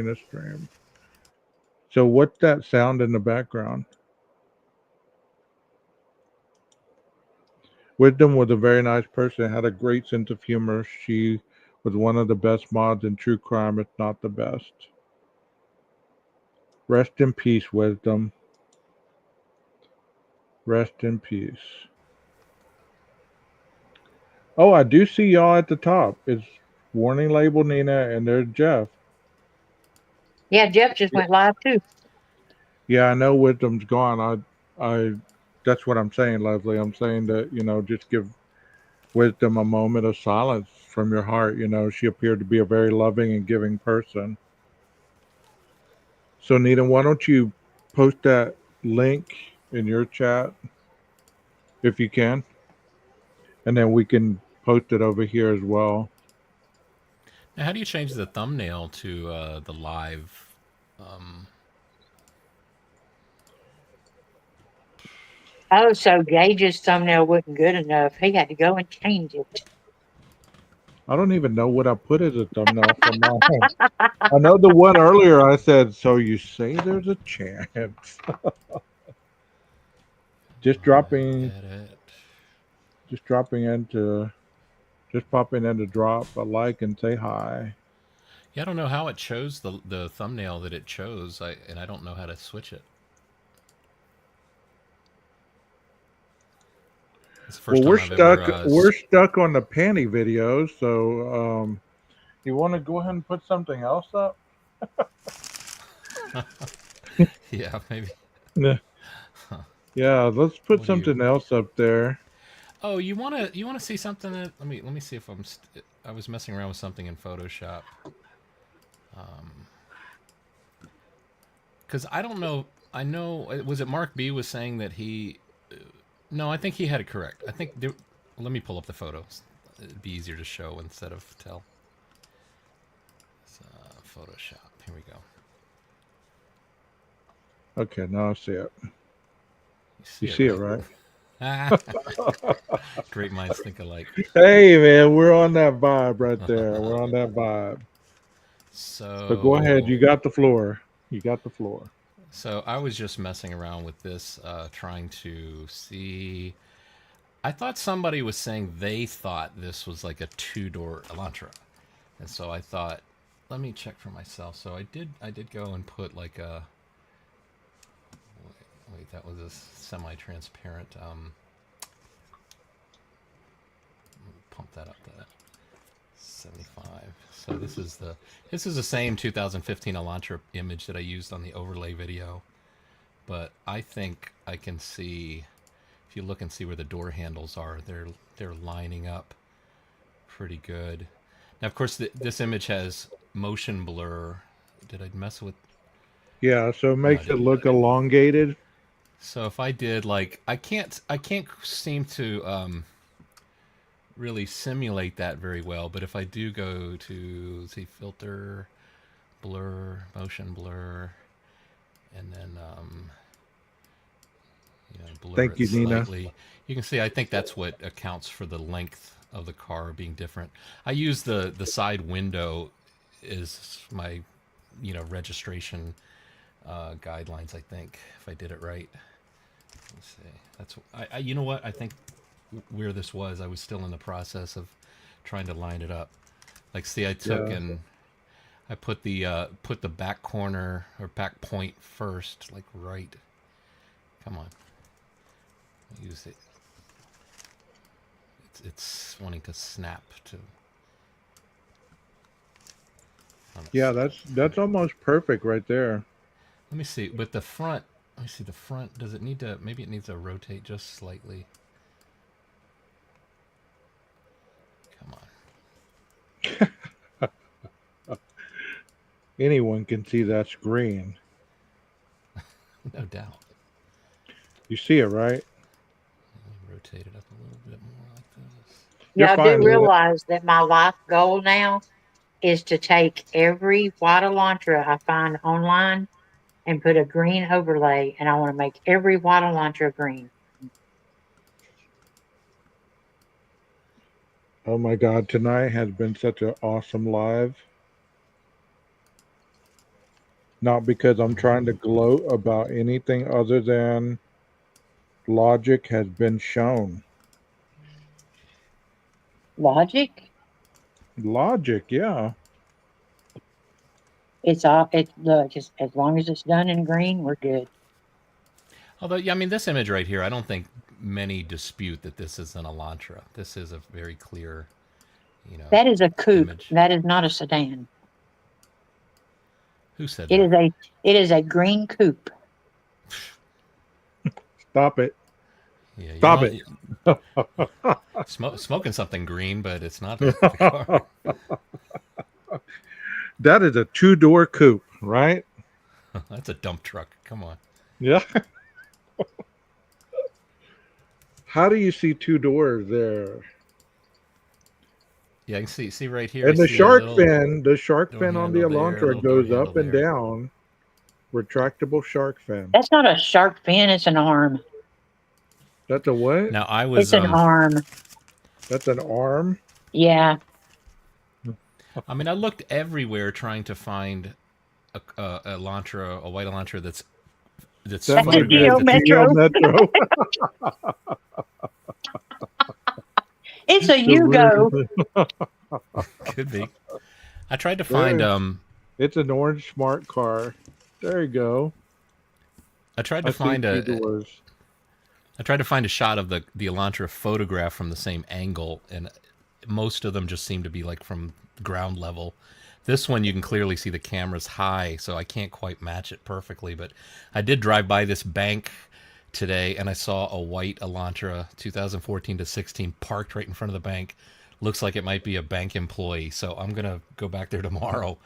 a stream. So what's that sound in the background? Wisdom was a very nice person, had a great sense of humor. She was one of the best mods in true crime, if not the best. Rest in peace, Wisdom. Rest in peace. Oh, I do see y'all at the top. It's Warning Label Nina and there's Jeff. Yeah, Jeff just Yeah, went live too. yeah, I know Wisdom's gone. I that's what I'm saying, Leslie. I'm saying that, just give Wisdom a moment of silence from your heart. She appeared to be a very loving and giving person. So, Nina, why don't you post that link in your chat if you can, and then we can post it over here as well. Now, how do you change the thumbnail to the live? Um, Oh, so Gage's thumbnail wasn't good enough. He had to go and change it. I don't even know what I put as a thumbnail for mine. I know the one earlier I said, "So you say there's a chance." Just dropping, edit. just dropping into, just popping in to drop a like and say hi. Yeah, I don't know how it chose the thumbnail that it chose. I don't know how to switch it. It's the Well, first time I've ever. we're stuck on the panty videos, so you want to go ahead and put something else up? Yeah, maybe. Yeah, yeah. Let's put What do you? something else up there. Oh, you wanna see something? Let me see if I was messing around with something in Photoshop. Because I don't know. I know. Was it Mark B was saying that he? No, I think he had it correct. I think. Let me pull up the photos. It'd be easier to show instead of tell. Photoshop. Here we go. Okay, now I see it. You You see it, see it, right? right? Great minds think alike. Hey, man, we're on that vibe right there. We're on that vibe. So go ahead. So, You got the floor. You got the floor. so I was just messing around with this, trying to see. I thought somebody was saying they thought this was like a two-door Elantra, and so I thought, let me check for myself. So I did. I did go and put like a. Wait, that was a semi-transparent. Pump that up to 75. So this is the same 2015 Elantra image that I used on the overlay video, but I think I can see, if you look and see where the door handles are, they're lining up pretty good. Now, of course, this image has motion blur. Did I mess with? Yeah, so it No, I makes it didn't. look elongated. So if I did like, I can't seem to really simulate that very well. But if I do go to, let's see, filter, blur, motion blur, and then blur Thank it you, Nina. slightly, you can see I think that's what accounts for the length of the car being different. I use the side window is my registration guidelines. I think if I did it right. Let's see. That's I you know what I think where this was. I was still in the process of trying to line it up. Like, see, I took Yeah. and I put the back corner or back point first, like right. Come on, use it. It's wanting to snap to. On a Yeah, second. that's almost perfect right there. Let me see. With the front, let me see the front. Does it need to? Maybe it needs to rotate just slightly. Come on. Anyone can see that screen. No doubt. You see it, right? Let me rotate it up a little bit more like this. You're Yeah, I do fine with it. realize that my life goal now is to take every white Elantra I find online and put a green overlay, and I want to make every white Elantra green. Oh my God, tonight has been such an awesome live. Not because I'm trying to gloat about anything other than logic has been shown. Logic. Logic, yeah. It's all. It look. Just as long as it's done in green, we're good. Although, yeah, I mean, this image right here, I don't think many dispute that this is an Elantra. This is a very clear, That is a coupe. image. That is not a sedan. Who said It that? is a. It is a green coupe. Stop it. Yeah, Stop it. Smoking something green, but it's not the car. That is a two-door coupe, right? That's a dump truck. Come on. Yeah. How do you see two doors there? Yeah, I can see right here. And I the see a shark little fin, the shark door fin on the handle there, a Elantra little door goes handle up and there. down. Retractable shark fin. That's not a shark fin. It's an arm. That's a what? Now I It's was an arm. That's an arm? Yeah. I mean, I looked everywhere trying to find a Elantra, a white Elantra that's That's a photographed. Geo Metro. Metro. It's a The Yugo. Could be. I tried to find It's an orange smart car. There you go. I tried to I see find two a doors. I tried to find a shot of the Elantra photograph from the same angle, and most of them just seem to be like from ground level. This one you can clearly see the camera's high, so I can't quite match it perfectly. But I did drive by this bank today, and I saw a white Elantra 2014 to 16 parked right in front of the bank. Looks like it might be a bank employee, so I'm gonna go back there tomorrow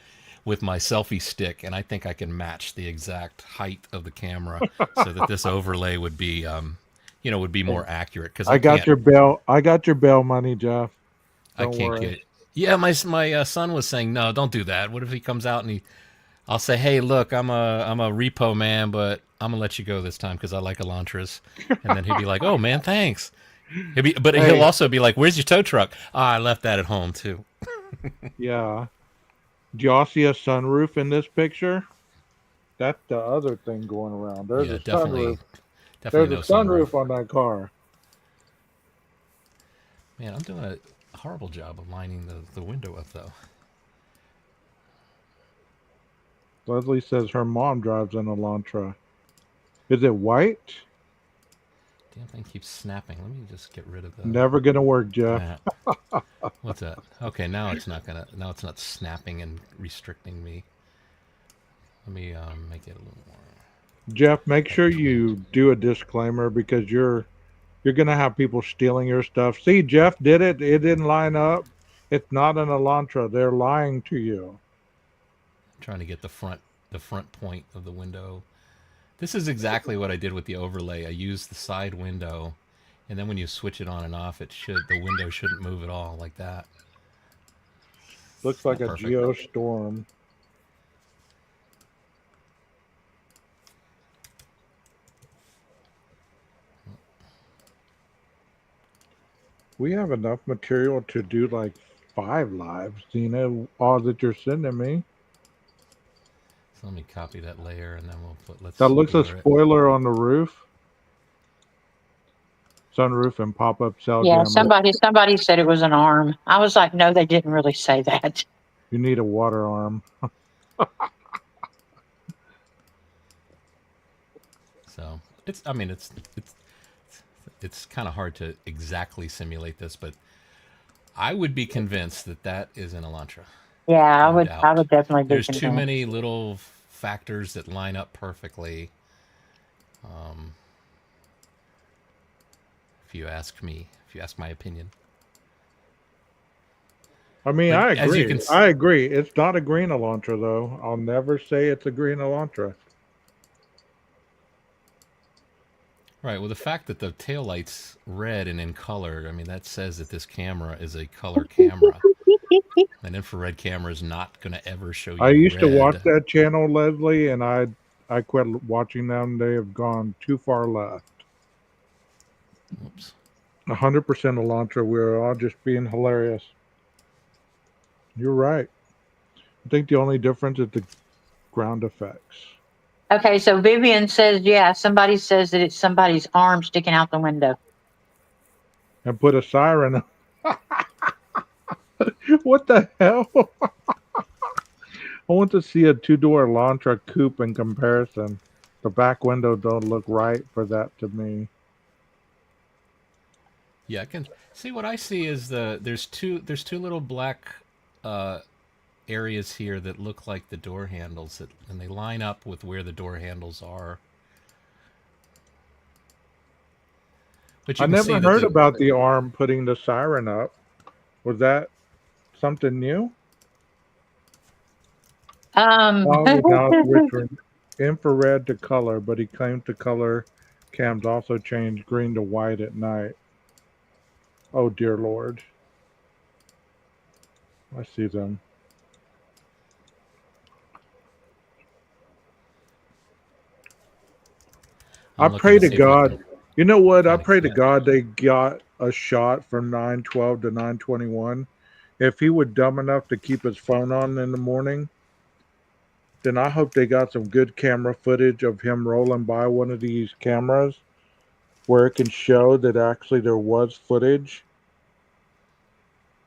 with my selfie stick, and I think I can match the exact height of the camera so that this overlay would be, would be more accurate. Because I got your bail. I got your bail money, Jeff. I Don't can't worry. get. Yeah, my son was saying, no, don't do that. What if he comes out and I'll say, hey, look, I'm a repo man, but I'm gonna let you go this time because I like Elantras. And then he'd be like, oh man, thanks. But Hey. he'll also be like, where's your tow truck? I left that at home too. Yeah. Do y'all see a sunroof in this picture? That's the other thing going around. There's Yeah, a definitely sunroof. Definitely There's no a sunroof sunroof. on that car. Man, I'm doing a horrible job of lining the window up, though. Leslie says her mom drives an Elantra. Is it white? Damn thing keeps snapping. Let me just get rid of the. Never gonna work, Jeff. What's that? Okay, now it's not gonna. Now it's not snapping and restricting me. Let me make it a little more. Jeff, make sure you do a disclaimer because you're gonna have people stealing your stuff. See, Jeff did it. It didn't line up. It's not an Elantra. They're lying to you. I'm trying to get the front point of the window. This is exactly what I did with the overlay. I used the side window, and then when you switch it on and off, the window shouldn't move at all like that. Looks like a Perfect. geostorm. We have enough material to do like 5 lives, Dina, all that you're sending me. So let me copy that layer, and then we'll put. Let's. That looks a blur it. spoiler on the roof. Sunroof and pop-up cell Yeah. jam. Somebody said it was an arm. I was like, no, they didn't really say that. You need a water arm. So it's. I mean, it's kind of hard to exactly simulate this, but I would be convinced that is an Elantra. Yeah, No I doubt. would definitely be There's too convinced. many little factors that line up perfectly. If you ask me, if you ask my opinion. I mean, But I as you agree. can I agree. It's not a green Elantra, though. I'll never say it's a green Elantra. Right. Well, the fact that the taillight's red and in color, I mean, that says that this camera is a color camera. An infrared camera is not going to ever show you I used to red. watch that channel, Leslie, and I quit watching them. They have gone too far left. Oops. 100% Elantra. We're all just being hilarious. You're right. I think the only difference is ground effects. Okay, so Vivian says, yeah, somebody says that it's somebody's arm sticking out the window. And put a siren. What the hell? I want to see a two-door Elantra coupe in comparison. The back window don't look right for that to me. Yeah, I can see what I see is there's two little black uh, areas here that look like the door handles, and they line up with where the door handles are. But I you can see never that heard the about the arm putting the siren up. Was that something new? Oh, we now switch from infrared to color, but he claims the color cams also change green to white at night. Oh dear Lord. I see them. I I'm looking pray to to see if I God. can You know what? I kind of pray to get. God they got a shot from 9:12 to 9:21. If he was dumb enough to keep his phone on in the morning, then I hope they got some good camera footage of him rolling by one of these cameras where it can show that actually there was footage.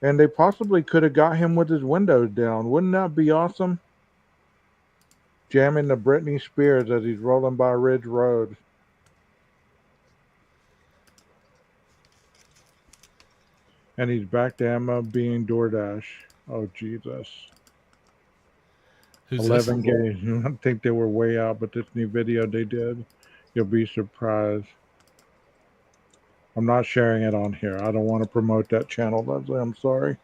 And they possibly could have got him with his windows down. Wouldn't that be awesome? Jamming the Britney Spears as he's rolling by Ridge Road. And he's back to Emma being DoorDash. Oh, Jesus. Who's this? 11 games. I think they were way out, but this new video they did, you'll be surprised. I'm not sharing it on here. I don't want to promote that channel, Leslie. I'm sorry.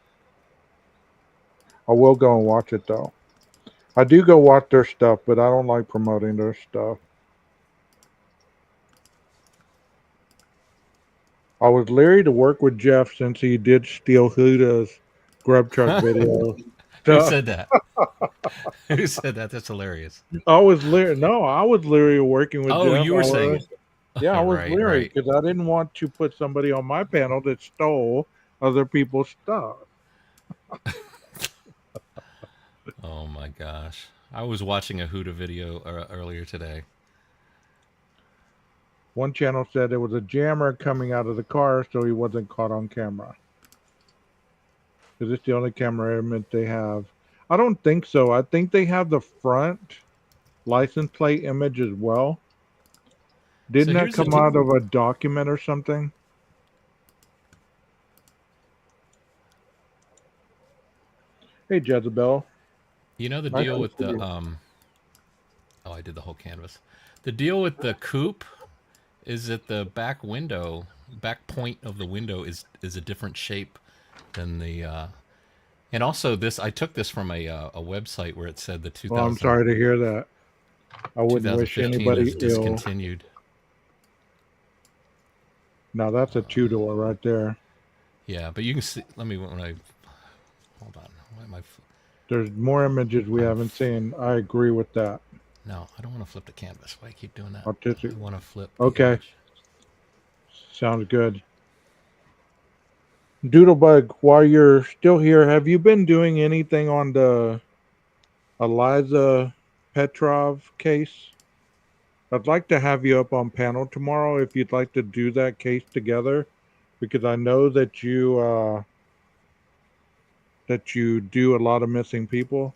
I will go and watch it, though. I do go watch their stuff, but I don't like promoting their stuff. I was leery to work with Jeff since he did steal Huda's grub truck video. Who So said that? Who said that? That's hilarious. I was leery. No, I was leery of working with Oh, Jeff. you were saying it. Yeah, I was Right, leery right. because I didn't want to put somebody on my panel that stole other people's stuff. Oh my gosh. I was watching a Huda video earlier today. One channel said there was a jammer coming out of the car, so he wasn't caught on camera. Is this the only camera image they have? I don't think so. I think they have the front license plate image as well. So Didn't that here's the come out of a document or something? Hey, Jezebel. you know the Nice deal to with see the you. oh, I did the whole canvas. The deal with the coupe is that the back window, back point of the window is a different shape than the and also this I took this from a website where it said the Well, I'm sorry to hear that. I wouldn't wish 2015 anybody is ill. discontinued. Now that's a two-door right there. Yeah, but you can see. Let me when I hold on. Why am I? There's more images we haven't seen. I agree with that. No, I don't want to flip the canvas. Why do I keep doing that? Artistic. I want to flip the Okay, image. sounds good. Doodlebug, while you're still here, have you been doing anything on the Eliza Petrov case? I'd like to have you up on panel tomorrow if you'd like to do that case together, because I know that you do a lot of missing people.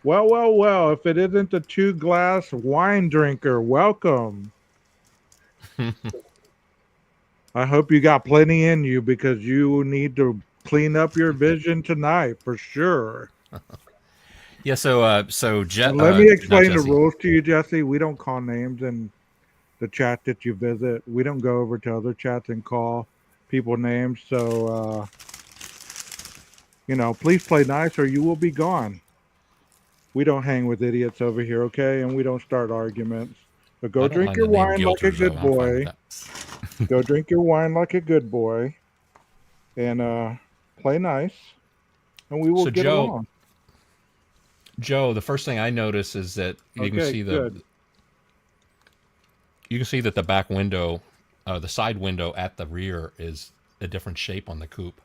Well, well, well, if it isn't the two glass wine drinker, welcome. I hope you got plenty in you because you need to clean up your vision tonight for sure. Yeah. And let me Not explain the Jesse. rules to you, Jesse. We don't call names in the chat that you visit. We don't go over to other chats and call people names. So, please play nice or you will be gone. We don't hang with idiots over here, okay? And we don't start arguments. But go I don't drink mind your the name wine like a Guilters though. good I'm fine with boy. that. Go drink your wine like a good boy. And play nice. And we will So get along. Joe, the first thing I notice is that Okay, good. you can see that the back window, the side window at the rear is a different shape on the coupe.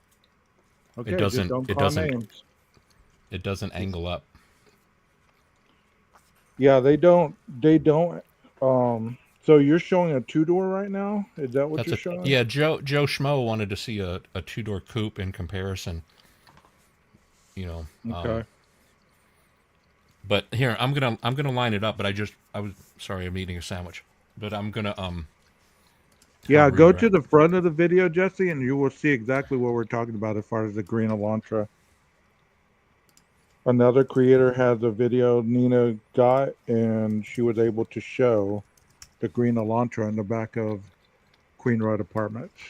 It Okay, just doesn't don't it call doesn't names. it doesn't angle up. Yeah, they don't. They don't. So you're showing a two door right now? Is that what That's you're a showing? yeah. Joe Schmo wanted to see a two door coupe in comparison. You know, Okay. but here I'm gonna line it up. But I was sorry I'm eating a sandwich, but I'm gonna tell Yeah, go to Ruder. the front of the video, Jesse, and you will see exactly what we're talking about as far as the green Elantra. Another creator has a video Nina got, and she was able to show the green Elantra in the back of Queen Road Apartments.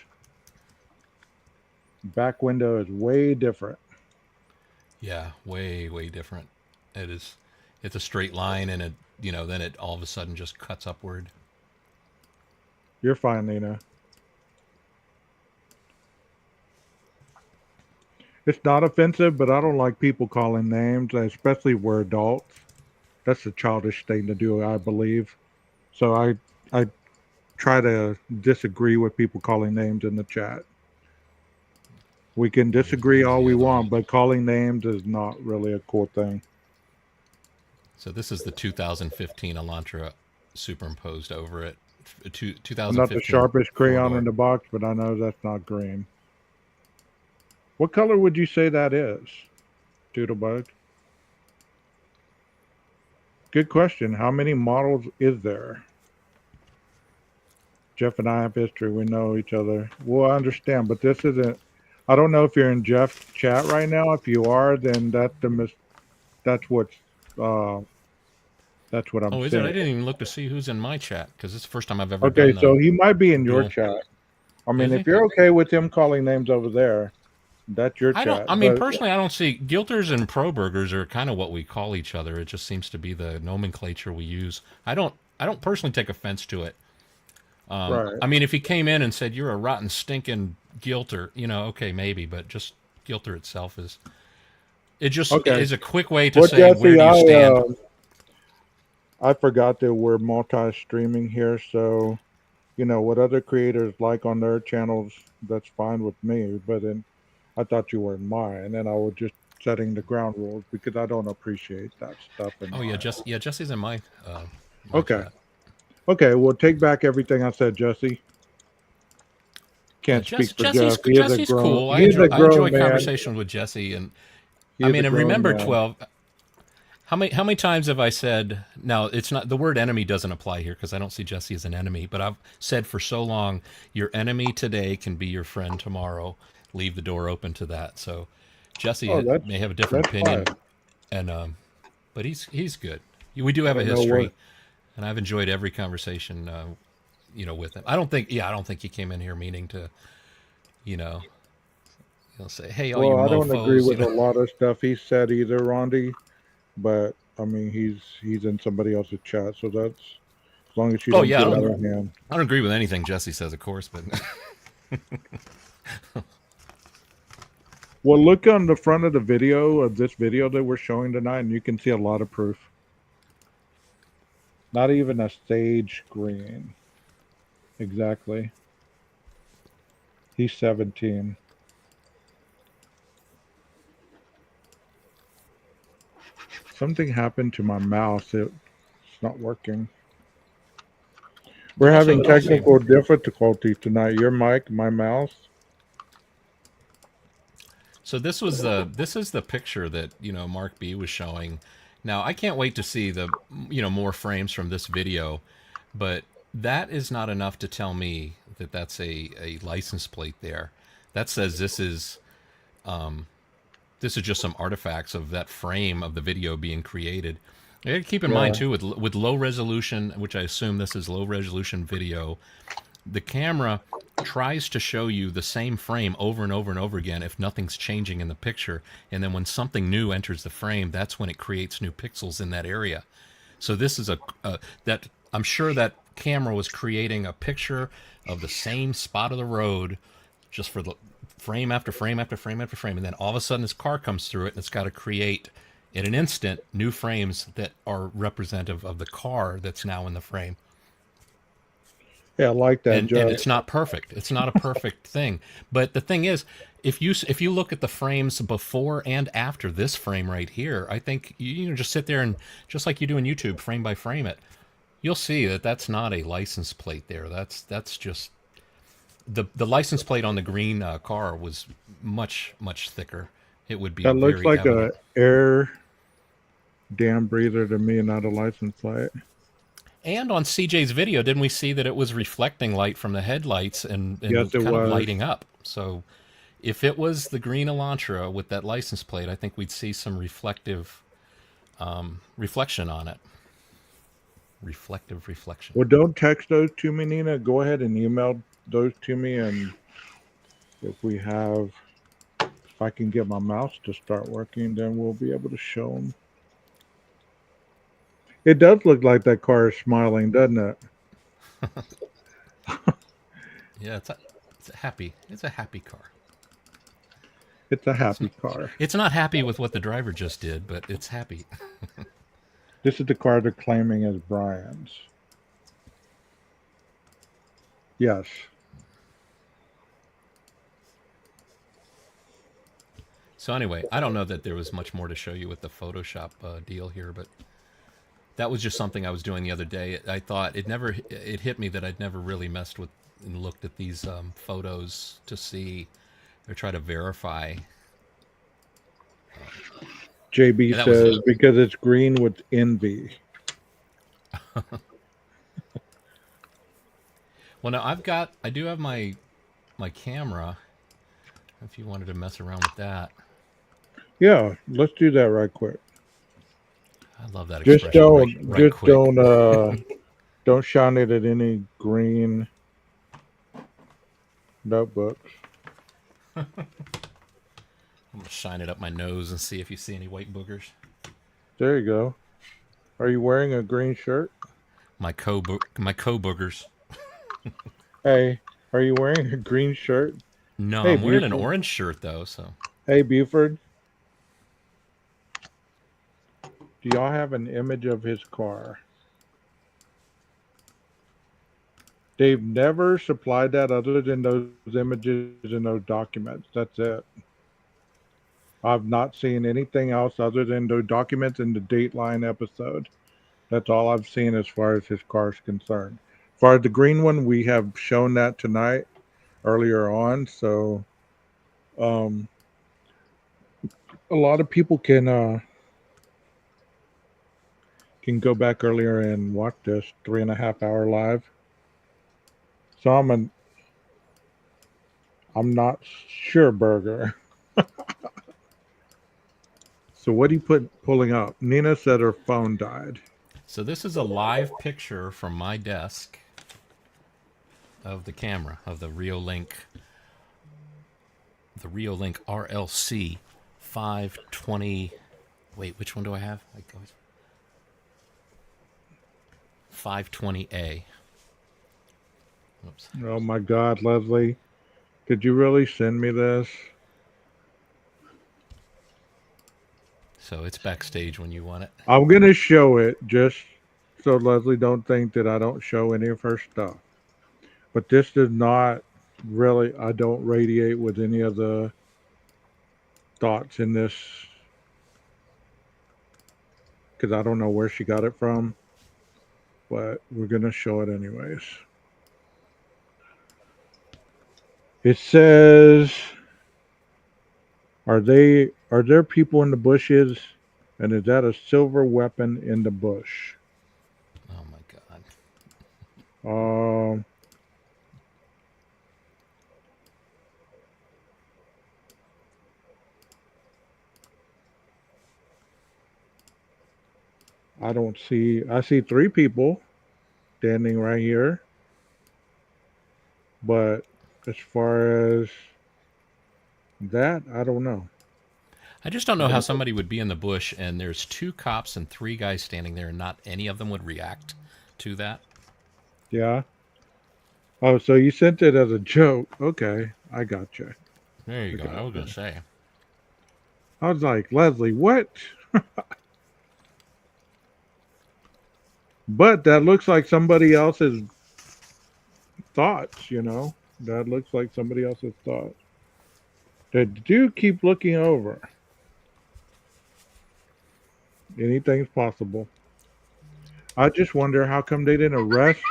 Back window is way different. Yeah, way different. It is. It's a straight line, and then it all of a sudden just cuts upward. You're fine, Nina. It's not offensive, but I don't like people calling names, especially we're adults. That's a childish thing to do, I believe. So I try to disagree with people calling names in the chat. We can disagree Where's all the we other one? want, but calling names is not really a cool thing. So this is the 2015 Elantra superimposed over it. I'm not the 2015 sharpest four crayon in door. the box, but I know that's not green. What color would you say that is, Doodlebug? Good question. How many models is there? Jeff and I have history. We know each other. Well, I understand, but this isn't. I don't know if you're in Jeff's chat right now. If you are, then that's what's uh, that's what I'm Oh, is it? I saying. didn't even look to see who's in my chat because it's the first time I've ever Okay, done so the he might be in your dual. chat. I mean, Is if he? you're okay with him calling names over there, that's your I don't. I chat. mean, But personally, I don't see Gilters and Pro-burgers are kind of what we call each other. It just seems to be the nomenclature we use. I don't personally take offense to it. right, I mean, if he came in and said you're a rotten stinking Gilter, okay, maybe, but just Gilter itself is it just okay. is a quick way to Well, say where Jesse, do you stand. I forgot that we're multi-streaming here, so what other creators like on their channels, that's fine with me. But then I thought you were in mine, and I was just setting the ground rules because I don't appreciate that stuff in Oh yeah, mine. Jesse's in my Okay, chat. okay, well, take back everything I said, Jesse. Yeah, Can't speak for Jesse's Jeff. He is a Jesse's grown. cool. He is a I enjoy grown man. conversation with Jesse, and He I is a mean, and grown remember man. 12. How many times have I said? Now, it's not the word enemy doesn't apply here because I don't see Jesse as an enemy. But I've said for so long, your enemy today can be your friend tomorrow. Leave the door open to that. So, Oh, Jesse may have a different that's fine. opinion, and but he's good. We do I have a don't know what. history, and I've enjoyed every conversation, with him. I don't think he came in here meaning to, you know, say, hey, all you Well, I don't agree mofo's, with a lot of stuff he said either, Rondi. But I mean, he's in somebody else's chat, so that's as long as you Oh don't yeah, get out of hand. I don't agree with anything Jesse says, of course, but Well, look on the front of the video of this video that we're showing tonight, and you can see a lot of proof. Not even a sage green. Exactly. He's 17. Something happened to my mouse. It's not working. We're having I'll say technical difficulties tonight. Your mic, my mouse. so. This is the picture that Mark B was showing. Now I can't wait to see the more frames from this video, but that is not enough to tell me that that's a license plate there. That says this is just some artifacts of that frame of the video being created. You got to keep in mind Yeah. too with low resolution, which I assume this is low resolution video, the camera tries to show you the same frame over and over and over again if nothing's changing in the picture, and then when something new enters the frame, that's when it creates new pixels in that area. So this is that I'm sure that camera was creating a picture of the same spot of the road just for the frame after frame after frame after frame, and then all of a sudden this car comes through it and it's got to create in an instant new frames that are representative of the car that's now in the frame. Yeah, I like that, And Jeff. it's not perfect. It's not a perfect thing. But the thing is, if you look at the frames before and after this frame right here, I think you know, just sit there and just like you do in YouTube, frame by frame it, you'll see that that's not a license plate there. That's just the license plate on the green car was much thicker. It would be That looks very like a evident. air dam breather to me, not a license plate. And on CJ's video, didn't we see that it was reflecting light from the headlights Yes, and it kind of was. lighting up? So if it was the green Elantra with that license plate, I think we'd see some reflective reflection on it. Reflective reflection. Well, don't text those to me, Nina. Go ahead and email those to me, and if we have, if I can get my mouse to start working, then we'll be able to show them. It does look like that car is smiling, doesn't it? Yeah, it's a happy car. It's a It's happy not, car. it's not happy with what the driver just did, but it's happy. This is the car they're claiming as Brian's. Yes. So anyway, I don't know that there was much more to show you with the Photoshop deal here, but that was just something I was doing the other day. I thought it hit me that I'd never really messed with and looked at these photos to see or try to verify. JB And that was says because it's green with envy. well. Now I do have my camera. If you wanted to mess around with that, Yeah, let's do that right quick. I love that Just expression. don't, Right just quick. don't shine it at any green notebooks. I'm gonna shine it up my nose and see if you see any white boogers. There you go. Are you wearing a green shirt? My co boogers. Hey, are you wearing a green shirt? No, Hey, I'm wearing an Buford. orange shirt though. So Hey, Buford. Do y'all have an image of his car? They've never supplied that other than those images and those documents. That's it. I've not seen anything else other than those documents in the Dateline episode. That's all I've seen as far as his car is concerned. As far as the green one, we have shown that tonight earlier on. So um, a lot of people can go back earlier and watch this 3.5 hour live. So I'm not sure, Burger. So what do you pulling up? Nina said her phone died. So this is a live picture from my desk of the camera of the Reolink RLC 520. Wait, which one do I have? 520A. Oops. Oh my God, Leslie. Did you really send me this? So it's backstage when you want it. I'm going to show it just so Leslie don't think that I don't show any of her stuff. But this does not really, I don't radiate with any of the thoughts in this because I don't know where she got it from. But we're going to show it anyways. It says, are there people in the bushes? And is that a silver weapon in the bush? Oh my God. Um, I see 3 people standing right here. But as far as that, I don't know. I just don't know how somebody would be in the bush and there's 2 cops and 3 guys standing there and not any of them would react to that. Yeah. Oh, so you sent it as a joke. Okay, I got you. There you go. I was going to say. I was like, Leslie, what? But that looks like somebody else's thoughts, That looks like somebody else's thoughts. They do keep looking over. Anything's possible. I just wonder how come they didn't arrest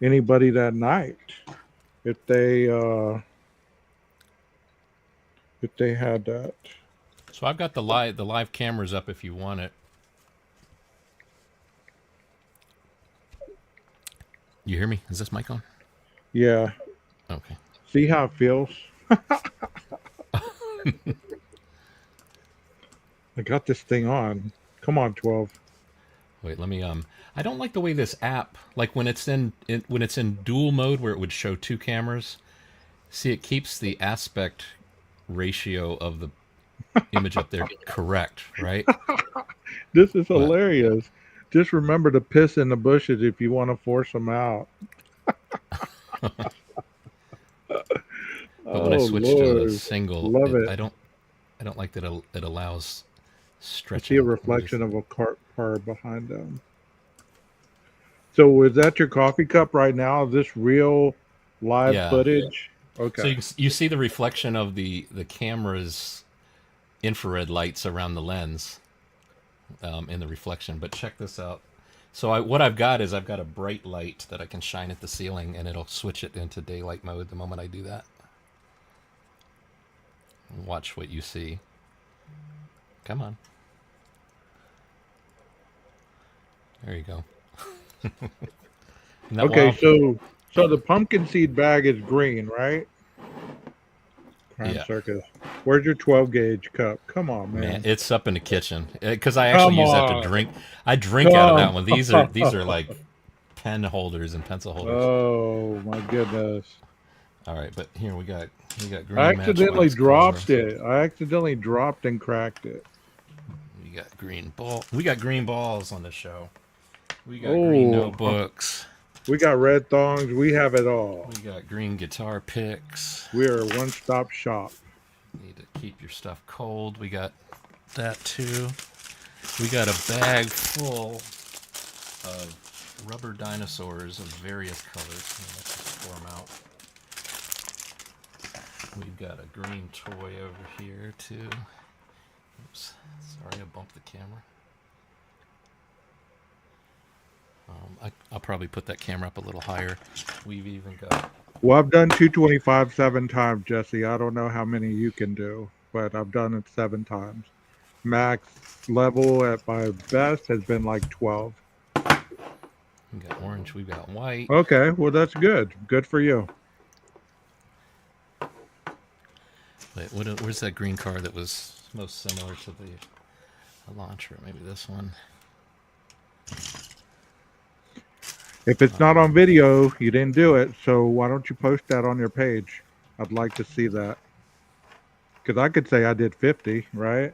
anybody that night if they had that. So I've got the live cameras up if you want it. You hear me? Is this mic on? Yeah. Okay. See how it feels? I got this thing on. Come on, 12. Wait, let me I don't like the way this app, like when it's in dual mode where it would show two cameras. See, it keeps the aspect ratio of the image up there correct, right? This is What? hilarious. Just remember to piss in the bushes if you want to force them out. But when I Oh switch to a Lord, single, love it. I don't like that it allows I see a stretching. Let me just. reflection of a car behind them. So is that your coffee cup right now? Is this real live Yeah. footage? So Okay. you see the reflection of the camera's infrared lights around the lens in the reflection. But check this out. So what I've got is I've got a bright light that I can shine at the ceiling, and it'll switch it into daylight mode the moment I do that. Watch what you see. Come on. There you go. Isn't that Okay, wild? so the pumpkin seed bag is green, right? Crime Yeah. Circus. Where's your 12 gauge cup? Come on, Man, man. it's up in the kitchen because I actually Come use that to on. drink. I drink out of Come that one. These are on. like pen holders and pencil holders. Oh my goodness. All right, but here we got I green match accidentally wax color. dropped it. I accidentally dropped and cracked it. We got green ball. We got green balls on the show. We got green Oh, notebooks. we got red thongs. We have it all. We got green guitar picks. We are a one stop shop. Need to keep your stuff cold. We got that too. We got a bag full of rubber dinosaurs of various colors. Let's just pour them out. We've got a green toy over here too. Oops, sorry, I bumped the camera. I'll probably put that camera up a little higher. We've even got. Well, I've done 225 7 times, Jesse. I don't know how many you can do, but I've done it 7 times. Max level at my best has been like 12. We got orange. We've got white. Okay, well that's good. Good for you. Wait, where's that green card that was most similar to the launcher? Maybe this one. If it's not on video, you didn't do it. So why don't you post that on your page? I'd like to see that. Because I could say I did 50, right?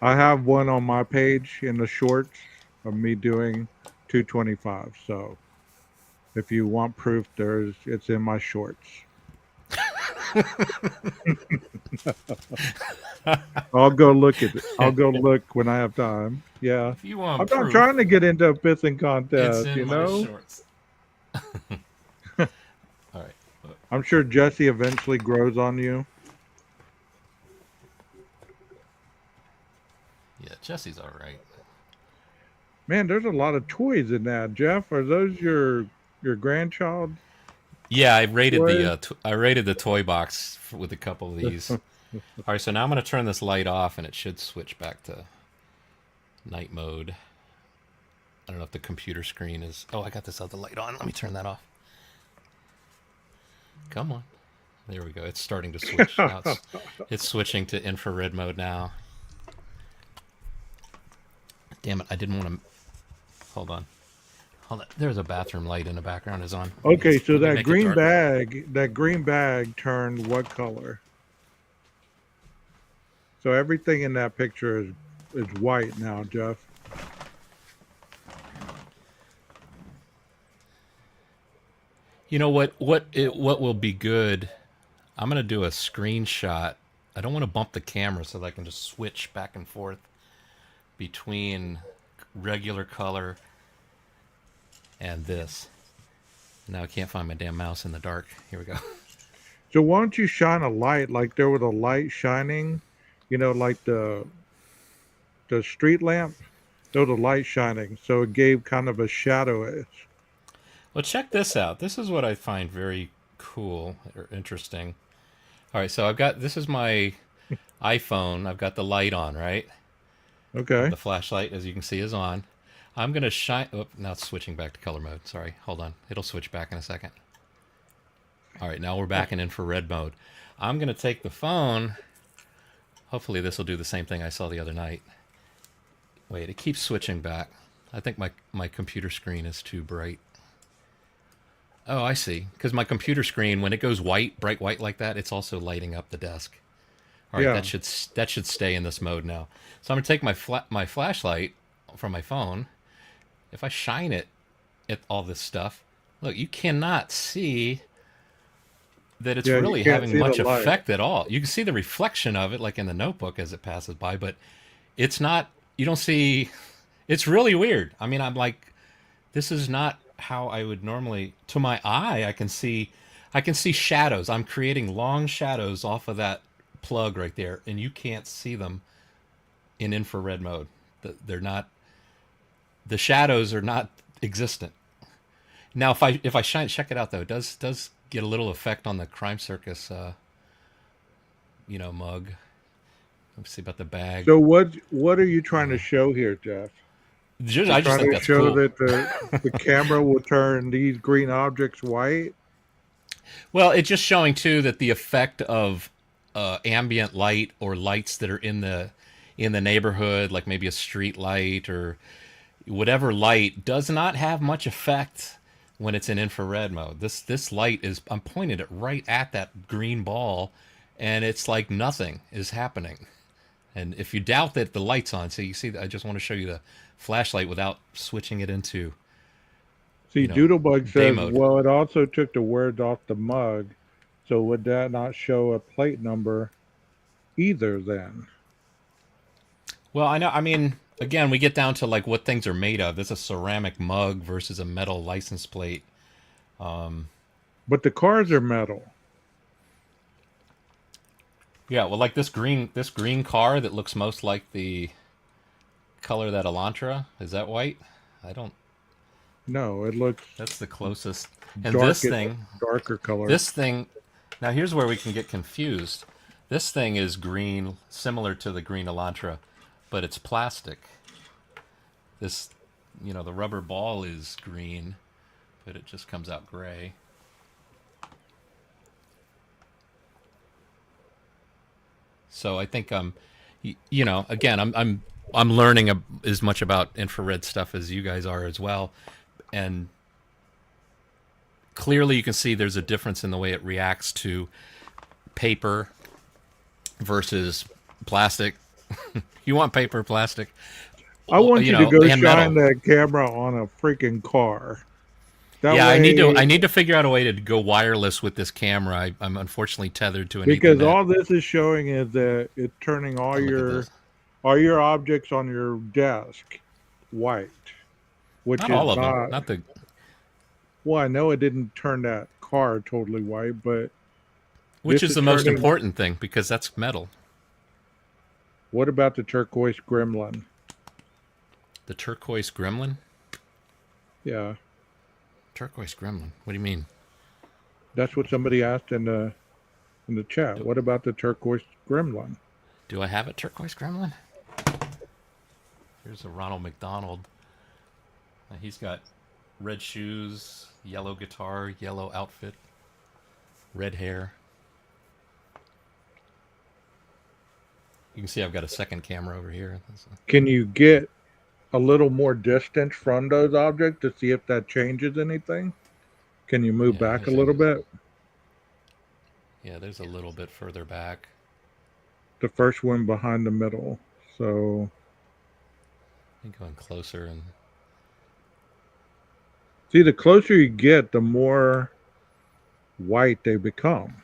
I have one on my page in the shorts of me doing 225. So if you want proof, it's in my shorts. I'll go look at it. I'll go look when I have time. Yeah. If you want I'm proof, not trying to get into a pissing it's contest, in you my know? shorts. All right. I'm sure Jesse eventually grows on you. Yeah, Jesse's all right. Man, there's a lot of toys in that, Jeff. Are those your grandchild? Yeah, I rated toys? I rated the toy box with a couple of these. All right, so now I'm going to turn this light off, and it should switch back to night mode. I don't know if the computer screen is. Oh, I got this other light on. Let me turn that off. Come on. There we go. It's starting to switch. Now it's switching to infrared mode now. Damn it! I didn't want to. Hold on. There's a bathroom light in the background is on. Okay, so Let me that make it green darker. bag turned what color? So everything in that picture is white now, Jeff. You know what will be good? I'm gonna do a screenshot. I don't want to bump the camera so that I can just switch back and forth between regular color and this. Now I can't find my damn mouse in the dark. Here we go. So why don't you shine a light like there was a light shining, like the street lamp? There was a light shining, so it gave kind of a shadow. Well, check this out. This is what I find very cool or interesting. All right, so I've got this is my iPhone. I've got the light on, right? Okay. The flashlight, as you can see, is on. I'm gonna shine. Oh, now it's switching back to color mode. Sorry, hold on. It'll switch back in a second. All right, now we're back in infrared mode. I'm gonna take the phone. Hopefully, this will do the same thing I saw the other night. Wait, it keeps switching back. I think my computer screen is too bright. Oh, I see. Because my computer screen, when it goes white, bright white like that, it's also lighting up the desk. All right, Yeah. that should stay in this mode now. So I'm gonna take my flashlight from my phone. If I shine it at all this stuff, look, you cannot see that it's Yeah, you really can't having see the much light. effect at all. You can see the reflection of it, like in the notebook as it passes by, but it's not. You don't see. It's really weird. I mean, I'm like, this is not how I would normally. To my eye, I can see shadows. I'm creating long shadows off of that plug right there, and you can't see them in infrared mode. They're not. The shadows are not existent. Now, if I shine, check it out though. It does get a little effect on the Crime Circus, mug. Let's see about the bag. So what are you trying to show here, Jeff? You're I just trying think to that's show cool. that the camera will turn these green objects white? Well, it's just showing too that the effect of ambient light or lights that are in the neighborhood, like maybe a street light or whatever light, does not have much effect when it's in infrared mode. This light is I'm pointing it right at that green ball, and it's like nothing is happening. And if you doubt that the light's on, so you see, I just want to show you the flashlight without switching it into See, you know Doodlebug day says, mode. well, it also took the words off the mug, so would that not show a plate number either then? Well, I know. I mean, again, we get down to like what things are made of. This is a ceramic mug versus a metal license plate. But the cars are metal. Yeah, well, like this green car that looks most like the color of that Elantra. Is that white? I don't. No, it looks That's the closest. And dark, darker color. this thing. Now here's where we can get confused. This thing is green, similar to the green Elantra, but it's plastic. This, the rubber ball is green, but it just comes out gray. So I think again, I'm learning as much about infrared stuff as you guys are as well, and clearly you can see there's a difference in the way it reacts to paper versus plastic. You want paper, plastic, I want you to go and shine metal. that camera on a freaking car. That Yeah, way, I need to figure out a way to go wireless with this camera. I'm unfortunately tethered to an because Ethernet. all this is showing is that it's turning Oh, look at this. all your objects on your desk white, which Not is all of them. not. Not the. Well, I know it didn't turn that car totally white, but Which this is is the most turning. important thing because that's metal. What about the turquoise gremlin? The turquoise gremlin. Yeah, Turquoise gremlin. What do you mean? that's what somebody asked in the chat. Do, What about the turquoise gremlin? do I have a turquoise gremlin? Here's a Ronald McDonald. He's got red shoes, yellow guitar, yellow outfit, red hair. You can see I've got a second camera over here. Can you get a little more distance from those objects to see if that changes anything? Can you move Yeah, back a little bit? yeah, there's a little bit further back. The first one behind the middle. So I think going closer and see, the closer you get, the more white they become.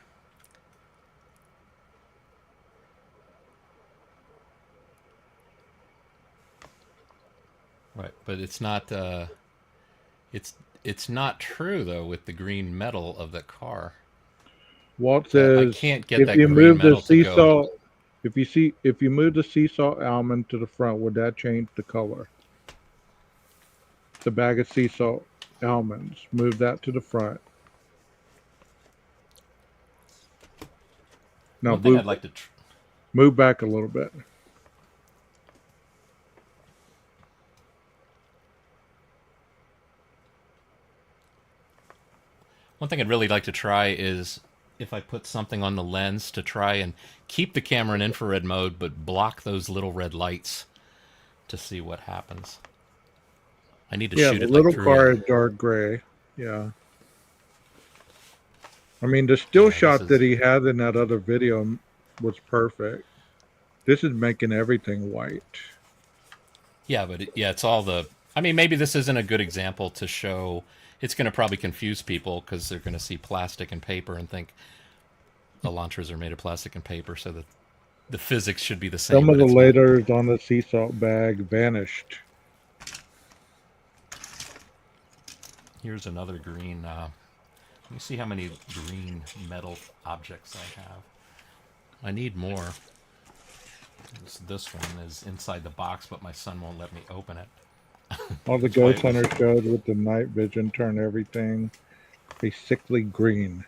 right, but it's not. It's not true though with the green metal of the car. Walt I says can't get if that you green move the metal to sea go. salt, if you move the sea salt almond to the front, would that change the color? The bag of sea salt almonds, move that to the front. Now One thing move I'd like to move back a little bit. One thing I'd really like to try is if I put something on the lens to try and keep the camera in infrared mode but block those little red lights to see what happens. I need to Yeah, shoot the it like little through car a is dark gray. Yeah. I mean, the still yeah, this shot that is he had in that other video was perfect. This is making everything white. yeah, but yeah, it's all the I mean, maybe this isn't a good example to show. It's going to probably confuse people because they're going to see plastic and paper and think Elantras are made of plastic and paper, so that the physics should be the same, Some of but the it's not. letters on the sea salt bag vanished. Here's another green. Let me see how many green metal objects I have. I need more. This one is inside the box, but my son won't let me open it. All the That's why ghost it was. hunter showed with the night vision turned everything a sickly green.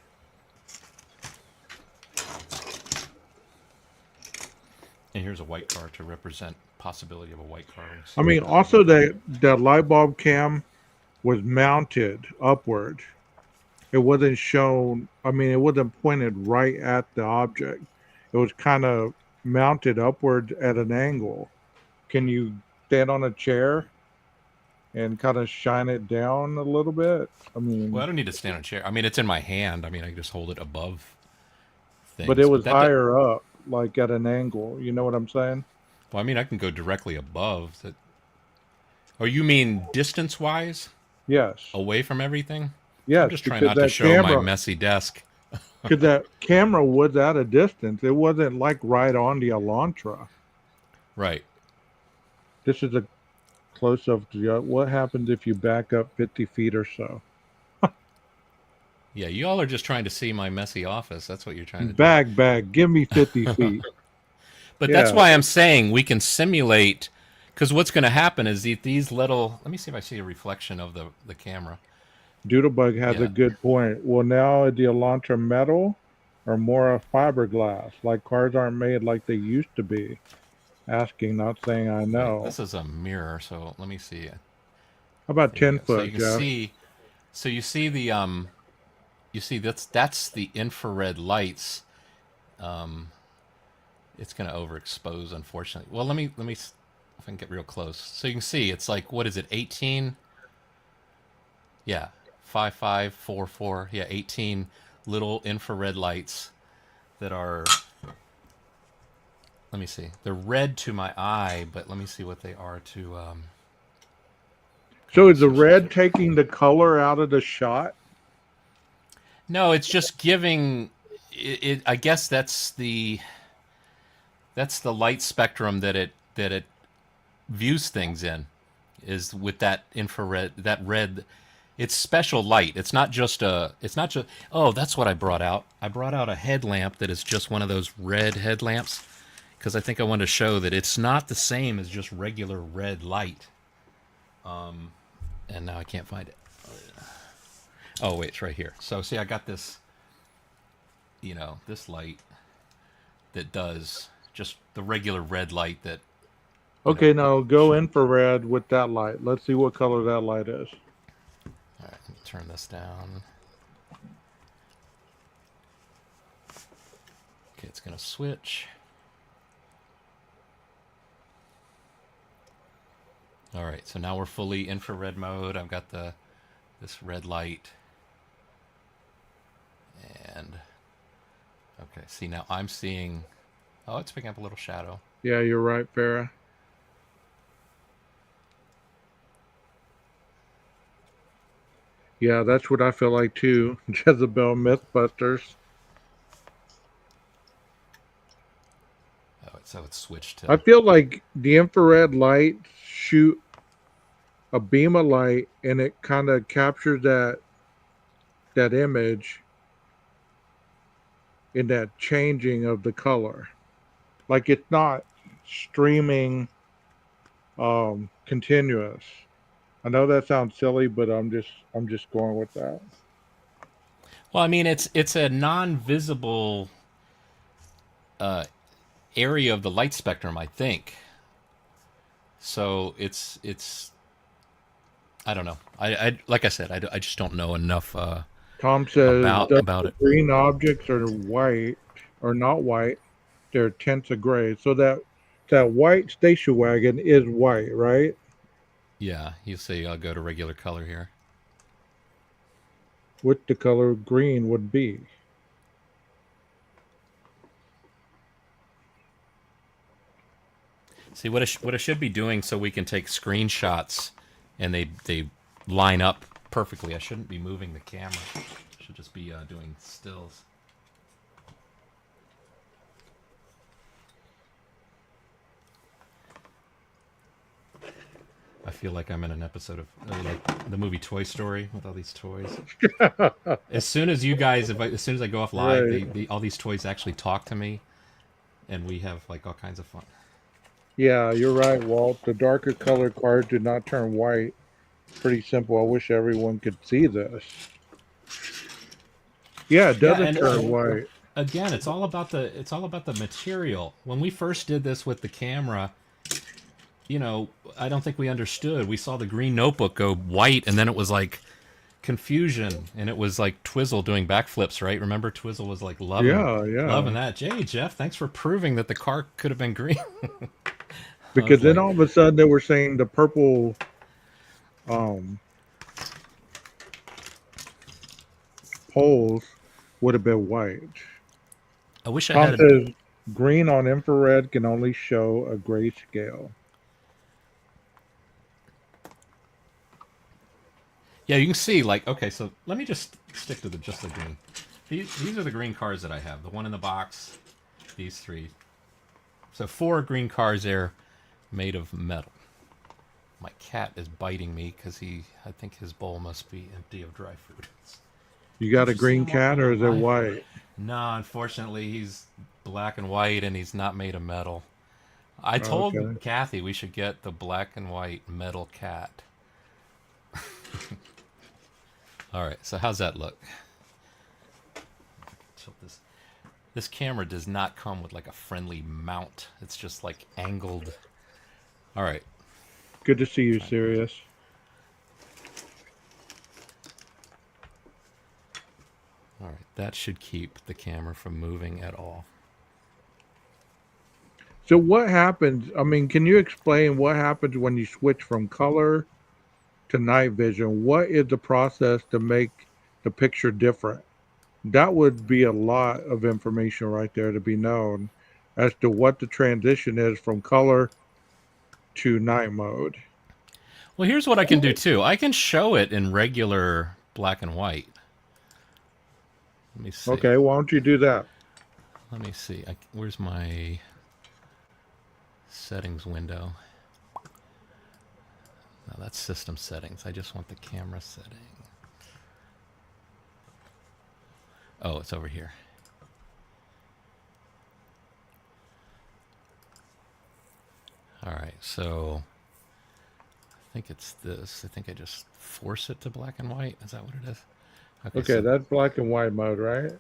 And here's a white car to represent possibility of a white car. We'll I see what mean, that also looks like. that light bulb cam was mounted upward. It wasn't shown. I mean, it wasn't pointed right at the object. It was kind of mounted upward at an angle. Can you stand on a chair and kind of shine it down a little bit? I Well, I mean, don't need to stand on a chair. I mean, it's in my hand. I mean, I can just hold it above but it things. But was that, higher up, like at an angle. You know what I'm saying? well, I mean, I can go directly above. That. Oh, you mean distance-wise, Yes, away from everything? I'm yes, just trying because not to that show my camera, messy desk. because that camera was at a distance. It wasn't like right on the Elantra. Right. This is a close up to what happens if you back up 50 feet or so. Yeah, you all are just trying to see my messy office. That's what you're trying to do. Bag, give me 50 feet. But that's Yeah, why I'm saying we can simulate, because what's going to happen is these little. Let me see if I see a reflection of the camera. Doodlebug has a Yeah. good point. Well, now the Elantra metal or more of fiberglass, like cars aren't made like they used to be. Asking, not saying I Wait, know. this is a mirror, so let me see. How about There we 10 go. So you foot, can Jeff? see. So you see the You see that's the infrared lights. It's going to overexpose, unfortunately. Well, let me if I can get real close, so you can see it's like what is it, 18? Yeah, 5544. Yeah, 18 little infrared lights that are. Let me see. They're red to my eye, but let me see what they are to. So Let me is the switch the red taking the color out of the shot? No, it's just giving. I guess that's the light spectrum that it views things in, is with that infrared, that red. It's special light. It's not just oh, that's what I brought out. I brought out a headlamp that is just one of those red headlamps because I think I wanted to show that it's not the same as just regular red light. And now I can't find it. Oh wait, it's right here. So see, I got this, this light that does just the regular red light that, you know, Okay, now go infrared with that light. Let's see what color that light is. all right, turn this down. Okay, it's going to switch. All right, so now we're fully infrared mode. I've got this red light. And okay, see now I'm seeing, oh, it's picking up a little shadow. Yeah, you're right, Farah. Yeah, that's what I feel like too. Jezebel Mythbusters. Oh, so it's switched I to. feel like the infrared light shoot a beam of light and it kind of captures that image in that changing of the color. Like it's not streaming continuous. I know that sounds silly, but I'm just going with that. Well, I mean, it's a non-visible area of the light spectrum, I think. So it's I don't know. I like I said, I just don't know enough Tom says the about it. green objects are white or not white. They're tints of gray. So that white station wagon is white, right? Yeah, you see, I'll go to regular color here. What the color green would be. See what I should be doing so we can take screenshots and they line up perfectly. I shouldn't be moving the camera. I should just be doing stills. I feel like I'm in an episode of like the movie Toy Story with all these toys. As soon as you guys, as soon as I go off live, Right. all these toys actually talk to me, and we have like all kinds of fun. Yeah, you're right, Walt. The darker colored cards do not turn white. Pretty simple. I wish everyone could see this. Yeah, it Yeah, doesn't and turn white. again, it's all about the material. When we first did this with the camera, you know, I don't think we understood. We saw the green notebook go white, and then it was like confusion, and it was like Twizzle doing backflips, right? Remember, Twizzle was like Yeah, loving yeah. that. Jay, Jeff, thanks for proving that the car could have been green. I Because was then like, all of a sudden they were saying the purple um, poles would have been white. I wish I Tom had a. says green on infrared can only show a grayscale. Yeah, you can see like okay. So let me just stick to just the green. These are the green cars that I have. The one in the box, these three. So 4 green cars there, made of metal. My cat is biting me because I think his bowl must be empty of dry food. You got Can't a you see green him walking cat or on is it my? white? No, unfortunately, he's black and white and he's not made of metal. I told Okay. Kathy we should get the black and white metal cat. All right, so how's that look? Tilt this. This camera does not come with like a friendly mount. It's just like angled. All right. Good to see you, Sirius. All right. That should keep the camera from moving at all. So what happens? I mean, can you explain what happens when you switch from color to night vision? What is the process to make the picture different? That would be a lot of information right there to be known as to what the transition is from color to night mode. Well, here's what I can do too. I can show it in regular black and white. Let me see. Okay, why don't you do that? Let me see. Where's my settings window? No, that's system settings. I just want the camera setting. Oh, it's over here. All right, so I think it's this. I think I just force it to black and white. Is that what it is? Okay, Okay, so that's black and white mode, right?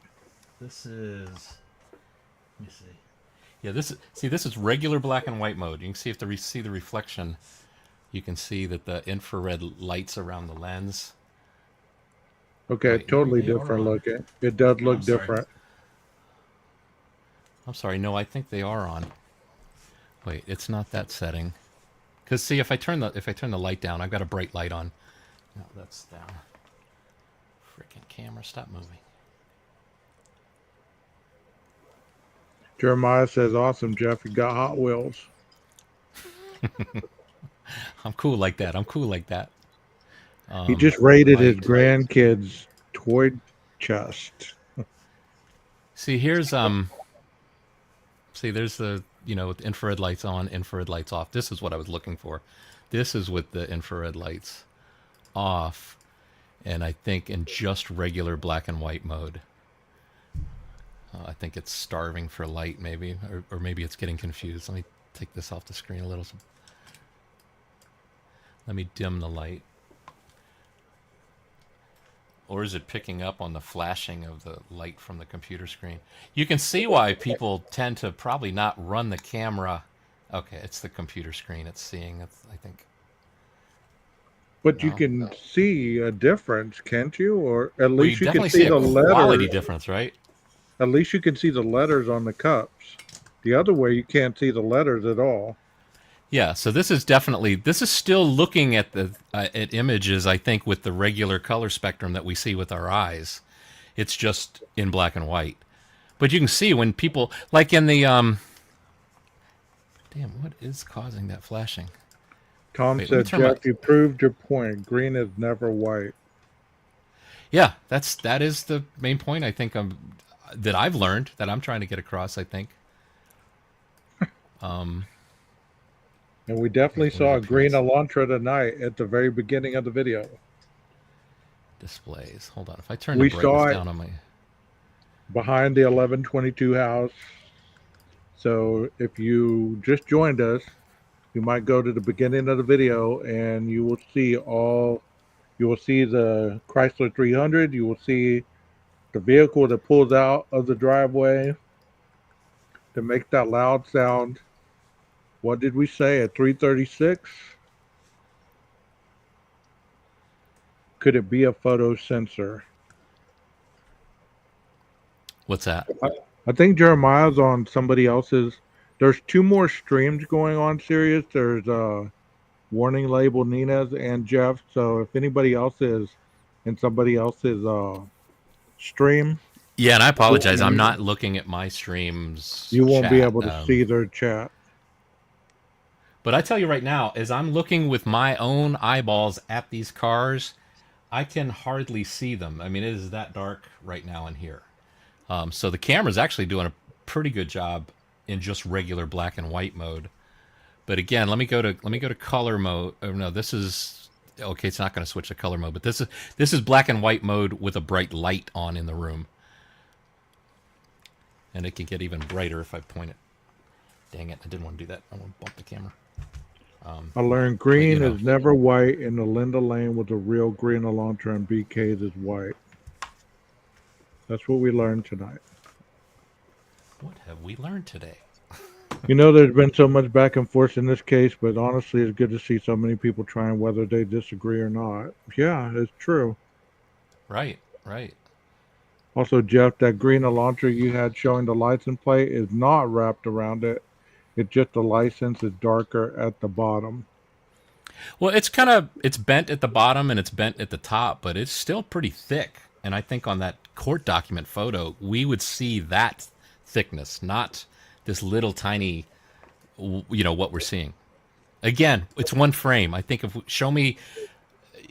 this is. Let me see. Yeah, this is regular black and white mode. You can see if see the reflection, you can see that the infrared lights around the lens. Okay, Wait, maybe totally they are different on. looking. It does Oh, I'm look sorry. different. I'm sorry. No, I think they are on. Wait, it's not that setting. Cause see, if I turn the light down, I've got a bright light on. No, that's down. Freaking camera, stop moving. Jeremiah says, "Awesome, Jeff. You got Hot Wheels." I'm cool like that. I'm cool like that. He just raided his Light. grandkids' toy chest. See, here's See, there's the with infrared lights on, infrared lights off. This is what I was looking for. This is with the infrared lights off, and I think in just regular black and white mode. I think it's starving for light, maybe, or maybe it's getting confused. Let me take this off the screen a little. Let me dim the light. Or is it picking up on the flashing of the light from the computer screen? You can see why people tend to probably not run the camera. Okay, it's the computer screen it's seeing, I think. But you No? can see a difference, can't you? Or at Well, you least you can definitely see see a the quality letters. difference, right? At least you can see the letters on the cups. The other way, you can't see the letters at all. Yeah, so this is still looking at the at images, I think, with the regular color spectrum that we see with our eyes. It's just in black and white. But you can see when people, like in the damn, what is causing that flashing? Tom Wait, let me said, turn my. Jeff, you proved your point. Green is never white. Yeah, that is the main point I think that I've learned that I'm trying to get across. I think. And we definitely Wait, where's saw a green appearance Elantra tonight at the very beginning of the video. displays? Hold on, if I turn the We brightness saw it down on my. behind the 1122 house. So if you just joined us, you might go to the beginning of the video and you will see the Chrysler 300. You will see the vehicle that pulls out of the driveway to make that loud sound. What did we say at 336? Could it be a photo sensor? What's that? I think Jeremiah's on somebody else's. There's two more streams going on, Sirius. There's Warning Label Nina's and Jeff. So if anybody else is in somebody else's stream, Yeah, and I apologize. I'm you not looking at my stream's won't be chat. able to see their chat. But I tell you right now, as I'm looking with my own eyeballs at these cars, I can hardly see them. I mean, it is that dark right now in here. So the camera's actually doing a pretty good job in just regular black and white mode. But again, let me go to color mode. Oh, no, this is okay. It's not going to switch to color mode, but this is black and white mode with a bright light on in the room, and it can get even brighter if I point it. Dang it! I didn't want to do that. I want to bump the camera. I learned green is never white, and the Linda Lane was a real green Elantra, and BK's is white. That's what we learned tonight. What have we learned today? You know, there's been so much back and forth in this case, but honestly, it's good to see so many people trying whether they disagree or not. Yeah, it's true. Right, right. Also, Jeff, that green Elantra you had showing the license plate is not wrapped around it. It's just the license is darker at the bottom. Well, it's bent at the bottom and it's bent at the top, but it's still pretty thick. And I think on that court document photo, we would see that thickness, not this little tiny, what we're seeing. Again, it's one frame. I think if show me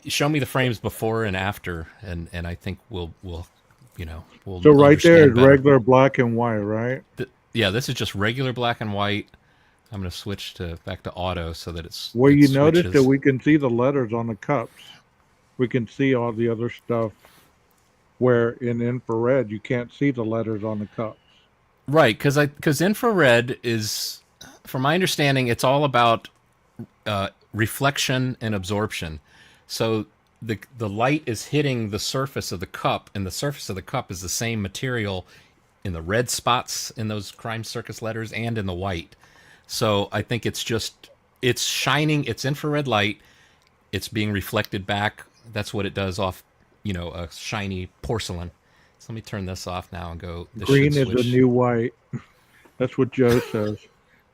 the frames before and after, and I think we'll So right there is better. regular black and white, right? Yeah, this is just regular black and white. I'm going to switch back to auto so that it's. Well, it you notice that switches. we can see the letters on the cups. We can see all the other stuff where in infrared you can't see the letters on the cups. Right, because infrared is, from my understanding, it's all about reflection and absorption. So the light is hitting the surface of the cup, and the surface of the cup is the same material in the red spots in those Crime Circus letters and in the white. So I think it's shining, it's infrared light, it's being reflected back. That's what it does off, a shiny porcelain. So let me turn this off now and go. Green is the new white. That's what Joe says.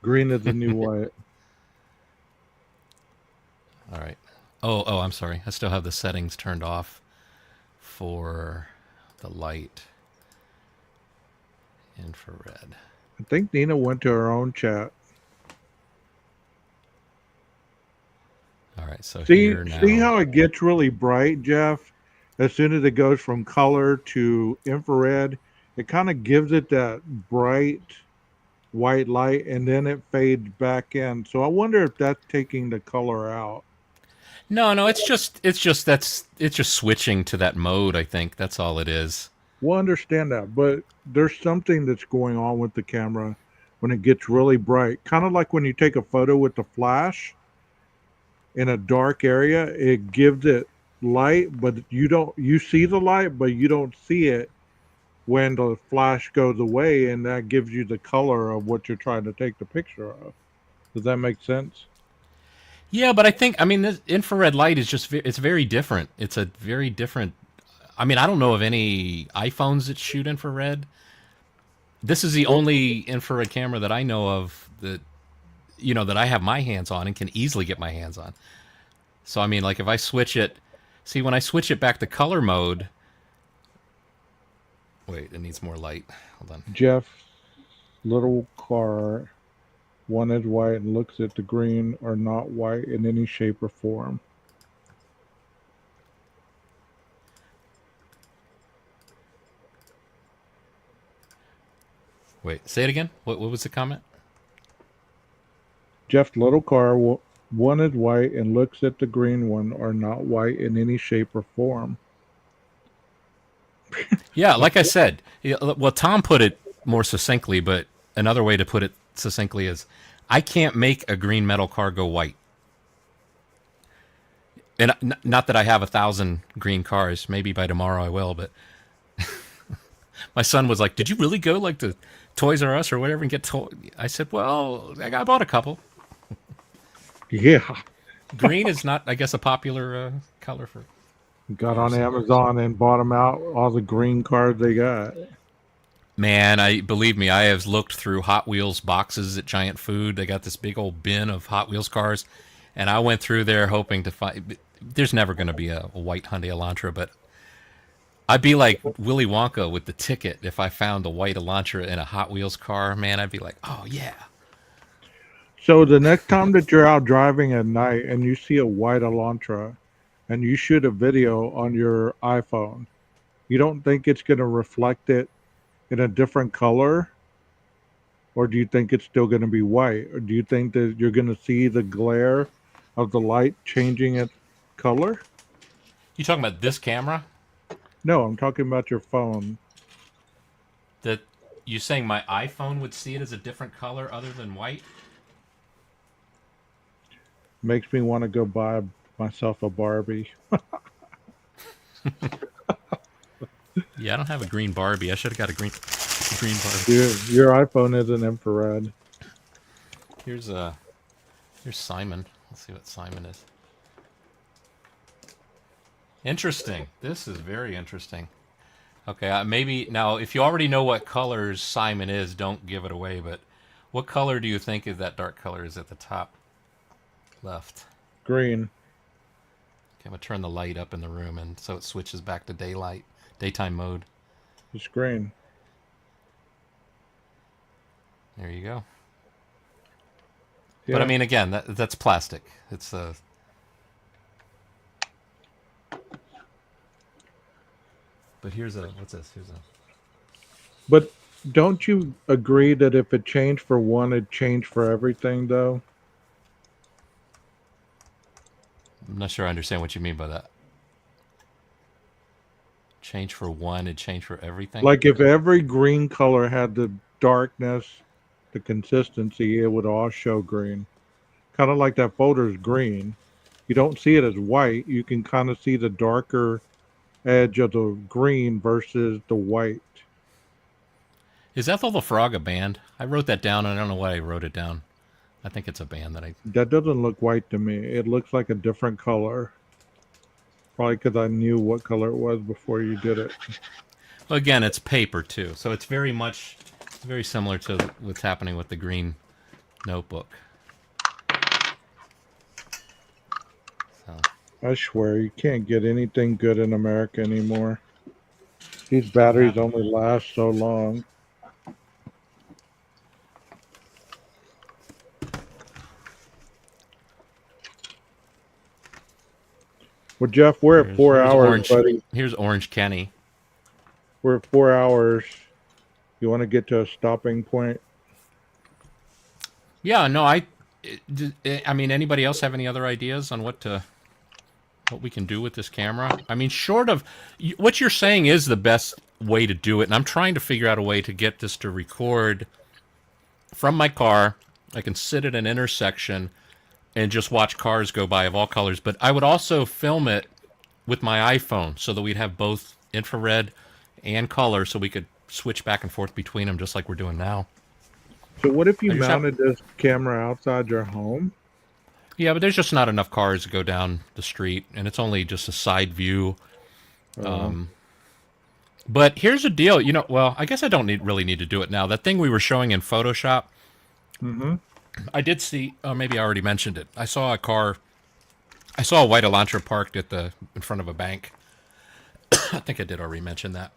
Green is the new white. All right. Oh, I'm sorry. I still have the settings turned off for the light. Infrared. I think Nina went to her own chat. All right, so see how it gets really bright, Jeff? As soon as it goes from color to infrared, it kind of gives it that bright white light, and then it fades back in. So I wonder if that's taking the color out. No, it's just switching to that mode. I think that's all it is. We'll understand that, but there's something that's going on with the camera when it gets really bright. Kind of like when you take a photo with the flash in a dark area, it gives it light, but you see the light, but you don't see it when the flash goes away, and that gives you the color of what you're trying to take the picture of. Does that make sense? Yeah, but I think I mean this infrared light is just it's very different. It's a very different. I mean, I don't know of any iPhones that shoot infrared. This is the only infrared camera that I know of that that I have my hands on and can easily get my hands on. So I mean, like if I switch it, see when I switch it back to color mode. Wait, it needs more light. Hold on. Jeff's little car, one is white and looks at the green, are not white in any shape or form. Wait, say it again. What was the comment? Jeff's little car, one is white and looks at the green one, are not white in any shape or form. Yeah, like I said, well, Tom put it more succinctly, but another way to put it succinctly is I can't make a green metal car go white. And not that I have 1,000 green cars. Maybe by tomorrow I will, but my son was like, "Did you really go like to Toys R Us or whatever and get toy?" I said, "Well, I bought a couple." Yeah. Green is not, I guess, a popular color for Got on cars. Amazon and bought them out, all the green cars they got. Man, believe me, I have looked through Hot Wheels boxes at Giant Food. They got this big old bin of Hot Wheels cars, and I went through there hoping to find. There's never going to be a white Hyundai Elantra, but I'd be like Willy Wonka with the ticket if I found a white Elantra in a Hot Wheels car. Man, I'd be like, oh yeah. So the next time that you're out driving at night and you see a white Elantra and you shoot a video on your iPhone, you don't think it's going to reflect it in a different color? Or do you think it's still going to be white? Or do you think that you're going to see the glare of the light changing its color? You talking about this camera? No, I'm talking about your phone. That you saying my iPhone would see it as a different color other than white? Makes me want to go buy myself a Barbie. Yeah, I don't have a green Barbie. I should have got a green Barbie. Your iPhone isn't infrared. Here's Simon. Let's see what Simon is. Interesting. This is very interesting. Okay, maybe now if you already know what colors Simon is, don't give it away. But what color do you think is that dark color is at the top left? Green. Okay, I'm gonna turn the light up in the room, and so it switches back to daytime mode. It's green. There you go. Yeah. But I mean, again, that's plastic. It's But here's what's this? But don't you agree that if it changed for one, it changed for everything, though? I'm not sure I understand what you mean by that. Change for one, it changed for everything? Like if every green color had the darkness, the consistency, it would all show green. Kind of like that folder is green. You don't see it as white. You can kind of see the darker edge of the green versus the white. Is Ethel the Frog a band? I wrote that down, and I don't know why I wrote it down. I think it's a band that I... That doesn't look white to me. It looks like a different color. Probably because I knew what color it was before you did it. Well, again, it's paper, too. So it's very similar to what's happening with the green notebook. So. I swear, you can't get anything good in America anymore. These batteries only last so long. Well, Jeff, we're at 4 hours, buddy. Here's Orange Kenny. We're at 4 hours. You want to get to a stopping point? Yeah, no, I mean, anybody else have any other ideas on what we can do with this camera? I mean, short of what you're saying is the best way to do it, and I'm trying to figure out a way to get this to record from my car. I can sit at an intersection and just watch cars go by of all colors, but I would also film it with my iPhone so that we'd have both infrared and color so we could switch back and forth between them just like we're doing now. So what if you I just have, mounted this camera outside your home? yeah, but there's just not enough cars to go down the street, and it's only just a side view. But here's the deal, well, I guess I don't really need to do it now. That thing we were showing in Photoshop, Mm-hmm. I did see, maybe I already mentioned it. I saw a white Elantra parked in front of a bank. I think I did already mention that.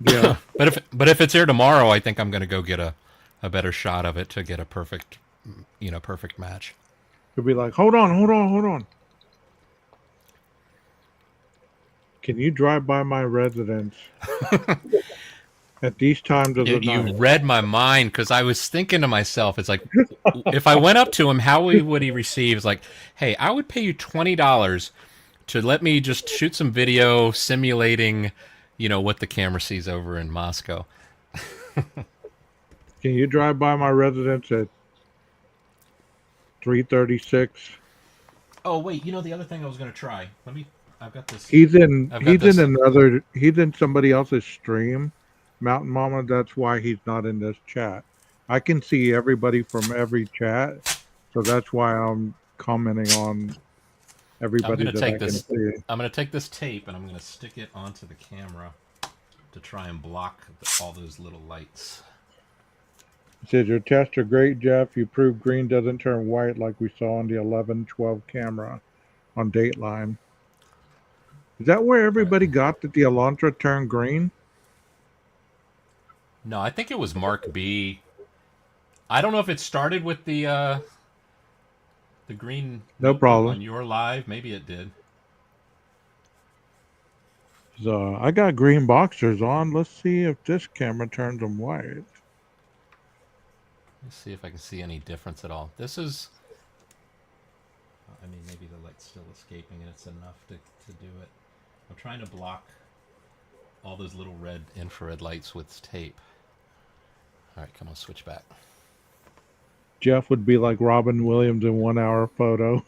Yeah. But if it's here tomorrow, I think I'm going to go get a better shot of it to get a perfect match. You'll be like, hold on. Can you drive by my residence at these times of the You night? read my mind, because I was thinking to myself, it's like, if I went up to him, how would he receive? It's like, hey, I would pay you $20 to let me just shoot some video simulating, what the camera sees over in Moscow. Can you drive by my residence at 3:36? Oh wait, the other thing I was going to try. I've got this. He's in I've got he's in somebody else's stream, Mountain Mama. That's why he's not in this chat. I can see everybody from every chat, so that's why I'm commenting on everybody that I can see. I'm going to take this tape and I'm going to stick it onto the camera to try and block all those little lights. It says your tests are great, Jeff. You proved green doesn't turn white like we saw on the 11-12 camera on Dateline. Is that where everybody got that the Elantra turned green? No, I think it was Mark B. I don't know if it started with the green. No problem. On your live, maybe it did. So I got green boxers on. Let's see if this camera turns them white. Let's see if I can see any difference at all. This is. I mean, maybe the light's still escaping and it's enough to do it. I'm trying to block all those little red infrared lights with tape. All right, come on, switch back. Jeff would be like Robin Williams in 1 hour photo.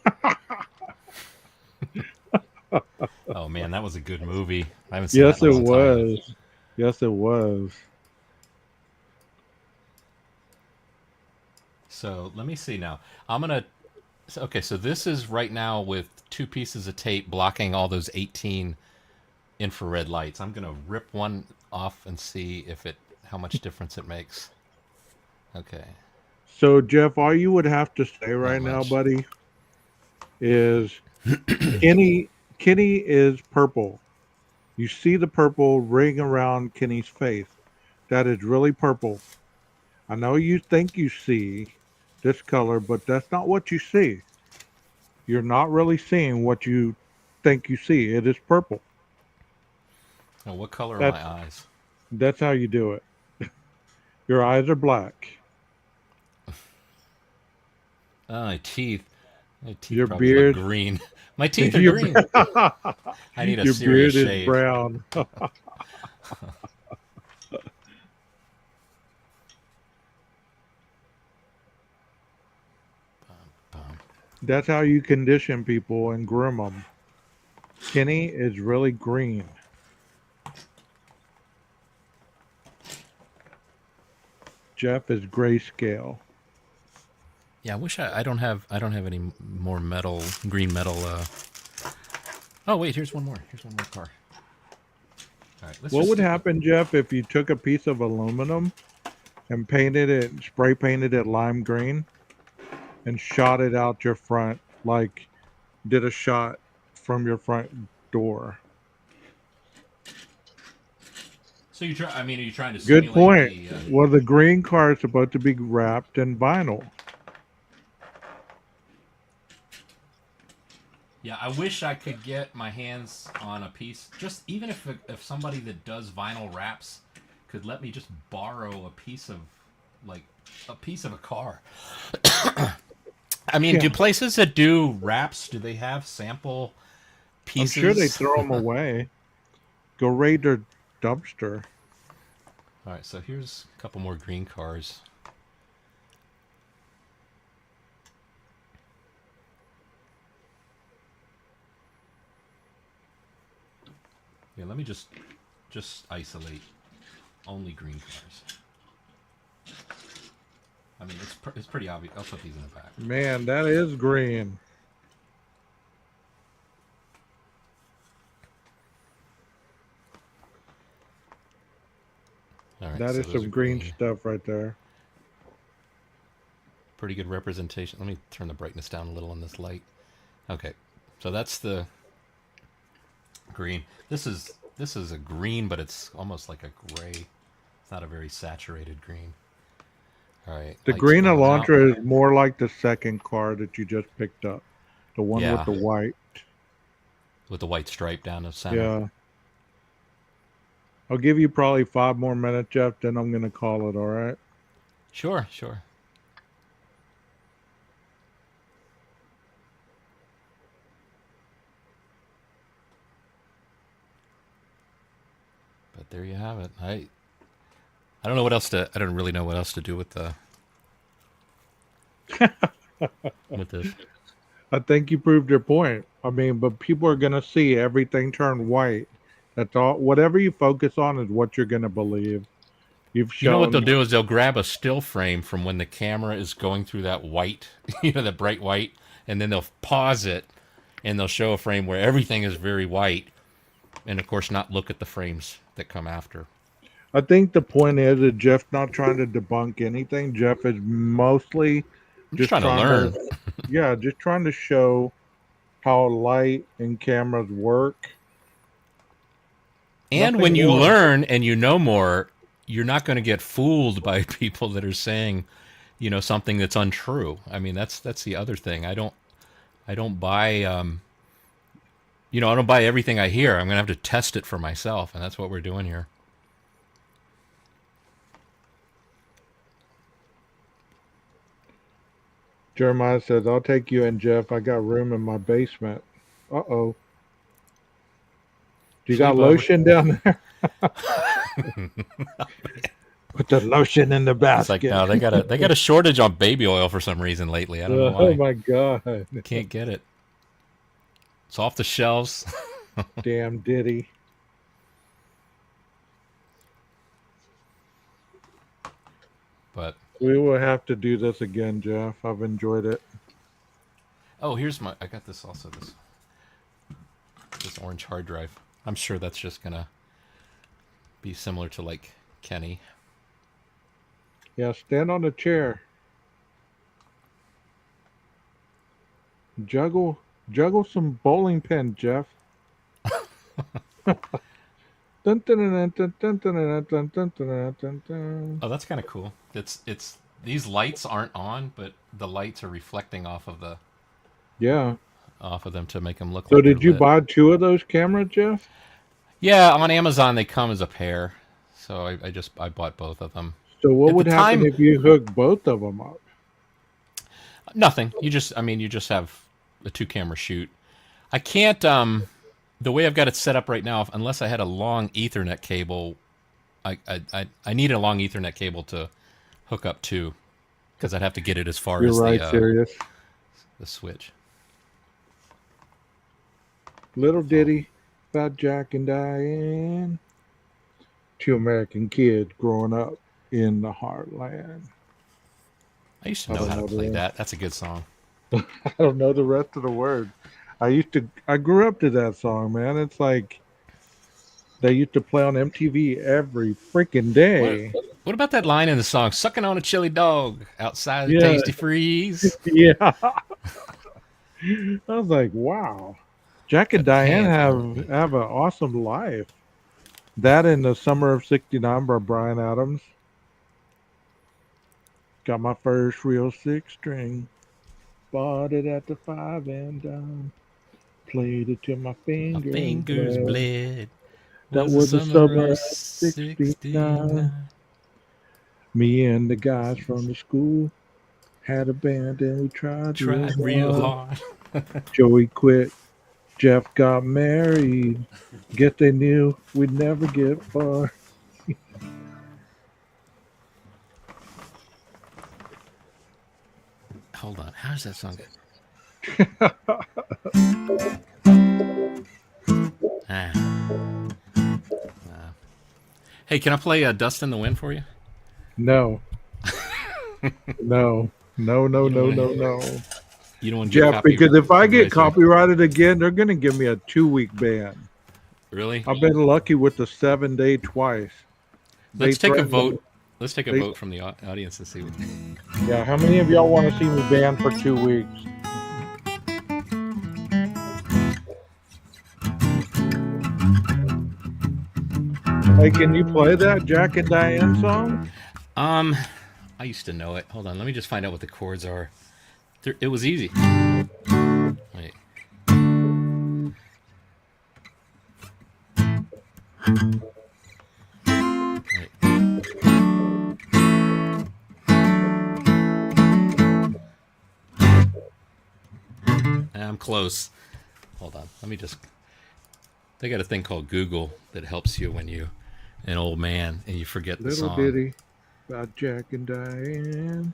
Oh man, that was a good movie. I haven't seen Yes, that in a it long time. was. Yes, it was. So let me see now. I'm gonna. Okay, so this is right now with 2 pieces of tape blocking all those 18 infrared lights. I'm gonna rip one off and see how much difference it makes. Okay. So, Jeff, all you would have to say right now, much. buddy, is Kenny is purple. You see the purple ring around Kenny's face. That is really purple. I know you think you see this color, but that's not what you see. You're not really seeing what you think you see. It is purple. Now, what color are my eyes? That's how you do it. Your eyes are black. Oh, my teeth. Your probably beard look green. My teeth are green. I need a your serious beard shave. is brown. That's how you condition people and groom them. Kenny is really green. Jeff is grayscale. Yeah, I wish I don't have any more green metal. Oh wait, here's one more car. All right, What would happen, Jeff, if you took a piece of aluminum and spray painted it lime green and shot it out your front, like did a shot from your front door? So are you trying to Good simulate point. Well, the green car is supposed to be wrapped in vinyl. Yeah, I wish I could get my hands on a piece. Just even if somebody that does vinyl wraps could let me just borrow a piece of a car. I mean, do places that do wraps, do they have sample pieces? I'm sure they throw them away. Go raid their dumpster. All right, so here's a couple more green cars. Yeah, let me just isolate only green cars. I mean, it's pretty obvious. I'll put these in the back. Man, that is green. All right, That so is those some are green green. stuff right there. Pretty good representation. Let me turn the brightness down a little on this light. Okay, so that's the green. This is a green, but it's almost like a gray. It's not a very saturated green. All right, The lights green going out. Elantra is more like the second car that you just picked up. The one with Yeah, the white. with the white stripe down the center. Yeah. I'll give you probably 5 more minutes, Jeff, then I'm going to call it, all right? Sure, sure. But there you have it. I don't know what else to. I don't really know what else to do with the with this. I think you proved your point. I mean, but people are going to see everything turn white. That's all. Whatever you focus on is what you're going to believe. You've You know what they'll shown. do is they'll grab a still frame from when the camera is going through that white, that bright white, and then they'll pause it and they'll show a frame where everything is very white, and of course not look at the frames that come after. I think the point is that Jeff's not trying to debunk anything. Jeff is mostly I'm just just trying to trying learn. to, yeah, just trying to show how light and cameras work. And Nothing when you more. learn and you know more, you're not going to get fooled by people that are saying, something that's untrue. I mean, that's the other thing. I don't buy I don't buy everything I hear. I'm going to have to test it for myself, and that's what we're doing here. Jeremiah says, I'll take you in, Jeff. I got room in my basement. Uh-oh. You got Sleepover. lotion down there? Put the lotion in the It's like, basket. no, they got a shortage on baby oil for some reason lately. I don't know Oh why. my God. Can't get it. It's off the shelves. Damn ditty. But We will have to do this again, Jeff. I've enjoyed it. oh, here's my. I got this also. This orange hard drive. I'm sure that's just gonna be similar to like Kenny. Yeah, stand on the chair. Juggle some bowling pins, Jeff. Dun, dun, dun, dun, dun, dun, dun, dun, dun, dun, dun, dun. Oh, that's kind of cool. It's these lights aren't on, but the lights are reflecting Yeah. off of them to make them look So like they're did you lit. buy two of those cameras, Jeff? Yeah, on Amazon they come as a pair, so I bought both of them. So what At the would happen time, if you hook both of them up? nothing. You just have a two camera shoot. I can't the way I've got it set up right now, unless I had a long Ethernet cable, I need a long Ethernet cable to hook up to, because I'd have to get it as far You're as right, serious. the switch. Little So ditty about Jack and Diane. Two American kids growing up in the heartland. I used to I know don't how to know the play rest. that. That's a good song. I don't know the rest of the words. I grew up to that song, man. It's like they used to play on MTV every freaking What day. what about that line in the song? Sucking on a chili dog outside the Yeah, tasty freeze. yeah. I was like, wow. Jack and Got his Diane hands on it. have an awesome life. That in the summer of '69 by Brian Adams. Got my first real six string. Bought it at the five and dime. Played it till my My fingers fingers bled. bled. That Was the was the summer summer of of '69. 69. Me and the guys from the school had a band and we tried real Tried real hard. hard. Joey quit Jeff got married. Guess they knew we'd never get far. Hold on. How does that song go? Ah. Hey, can I play Dust in the Wind for you? No. No. No, no, You don't no, wanna- no, no. You don't want to get Jeff, because if I get copyrights, right? copyrighted again, they're going to give me a 2-week ban. Really? I've been lucky with the 7-day twice. Let's take a threatened vote. to- Let's take a they- vote from the audience and see. Yeah, how many of y'all want to see me banned for 2 weeks? Hey, can you play that Jack and Diane song? I used to know it. Hold on. Let me just find out what the chords are. It was easy. Wait. I'm close. Hold on. Let me just. They got a thing called Google that helps you when you an old man and you forget the Little song. ditty about Jack and Diane.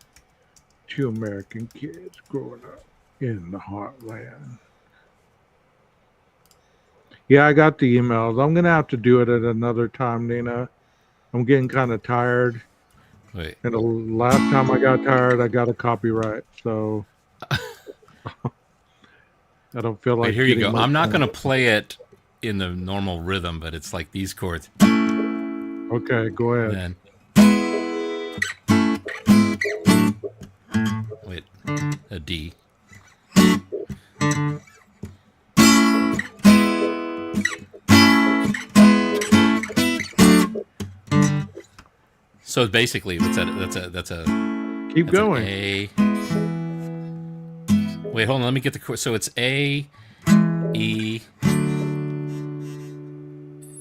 2 American kids growing up in the heartland. Yeah, I got the emails. I'm going to have to do it at another time, Nina. I'm getting kind of tired. Wait. And the last time I got tired, I got a copyright. So I don't feel like. Wait, here you getting go. my I'm not time. going to play it in the normal rhythm, but it's like these chords. Okay, go ahead. Then. Wait, a D. So basically, that's a. Keep That's going. An A. Wait, hold on. Let me get the chord. So it's A, E,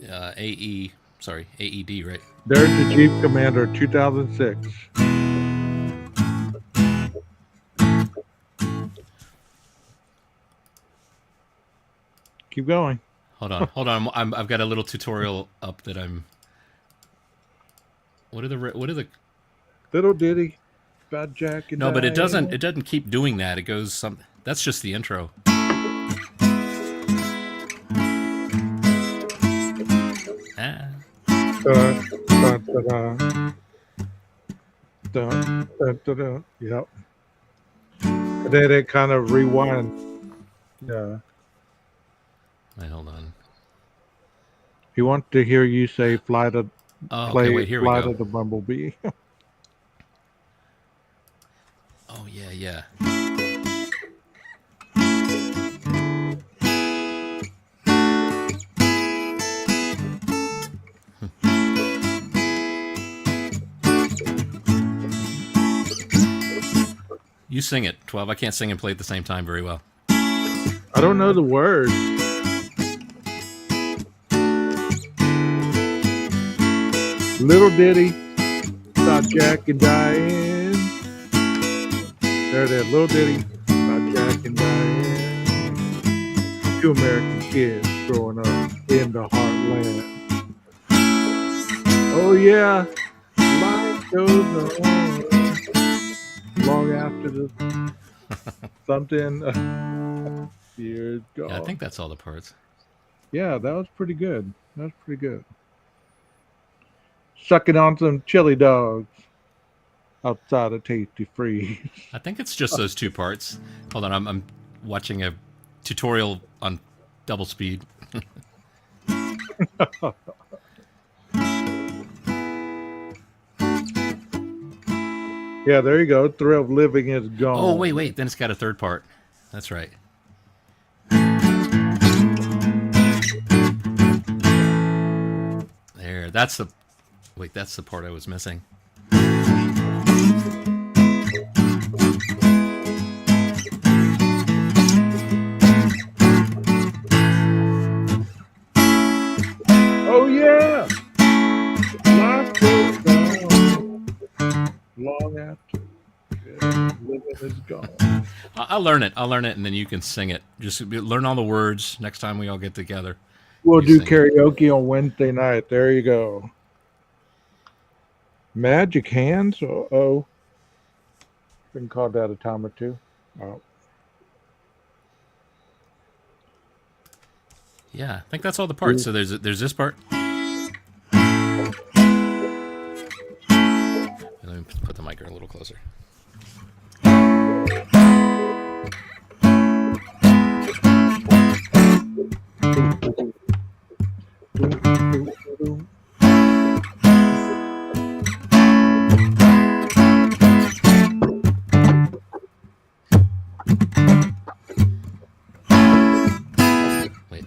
A-E. Sorry, A-E-D, right? There's the Jeep Commander 2006. Keep going. Hold on. I've got a little tutorial up that I'm. What are the? Little ditty about Jack and No, but it Diane. doesn't keep doing that. It goes some. That's just the intro. Ah. Dun, dun, dun, dun. Dun, dun, dun, dun. Yep. And then it kind of rewind. Yeah. Wait, hold on. He wants to hear you say "Fly to Oh, play, okay. Wait, here we fly go. to the bumblebee." Oh yeah. You sing it, 12. I can't sing and play at the same time very well. I don't know the words. Little ditty about Jack and Diane. There it is, little ditty about Jack and Diane. 2 American kids growing up in the heartland. Oh yeah, life goes on long after the something years gone. Yeah, I think that's all the parts. Yeah, that was pretty good. That was pretty good. Sucking on some chili dogs outside of Tasty Freeze. I think it's just those two parts. Hold on, I'm watching a tutorial on double speed. Yeah, there you go. Thrill of living is gone. Oh, wait. Then it's got a third part. That's right. There. That's the... Wait, that's the part I was missing. Oh yeah, life goes on long after living is gone. I'll learn it. I'll learn it, and then you can sing it. Just learn all the words next time we all get together. We'll You do sing it. karaoke on Wednesday night. There you go. Magic hands? Oh, been called that a time or two. Oh. Yeah, I think that's all the parts. So there's this part. Let me put the mic a little closer. Wait.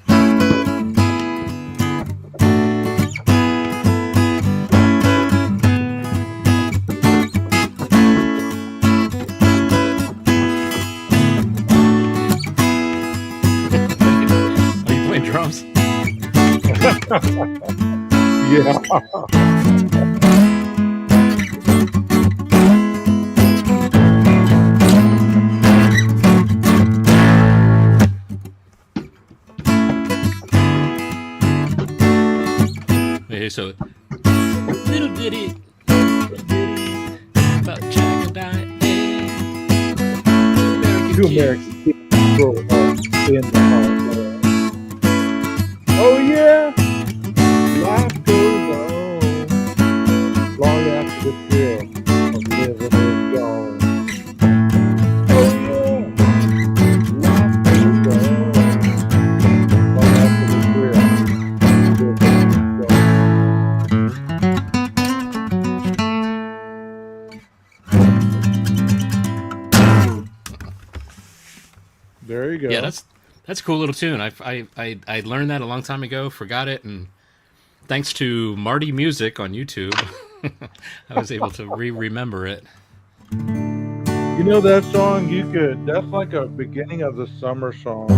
Are you playing drums? Yeah. Okay, so little ditty about Jack and Diane, Two American kids. American kids grow up in the heart. Oh yeah, life goes on long after the thrill of living is gone. Oh yeah, life goes on long after the thrill of living is gone. There you go. Yeah, that's a cool little tune. I learned that a long time ago, forgot it, and thanks to Marty Music on YouTube, I was able to remember it. You know that song? That's like a beginning of the summer song.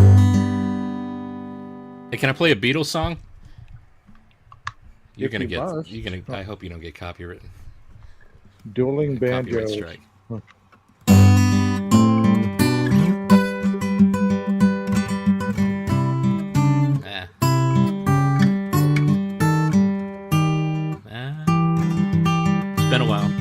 Hey, can I play a Beatles song? You're If gonna you get. must. You're gonna. I hope you don't get copywritten. Dueling Copyright banjos. strike. Ah. It's been a while.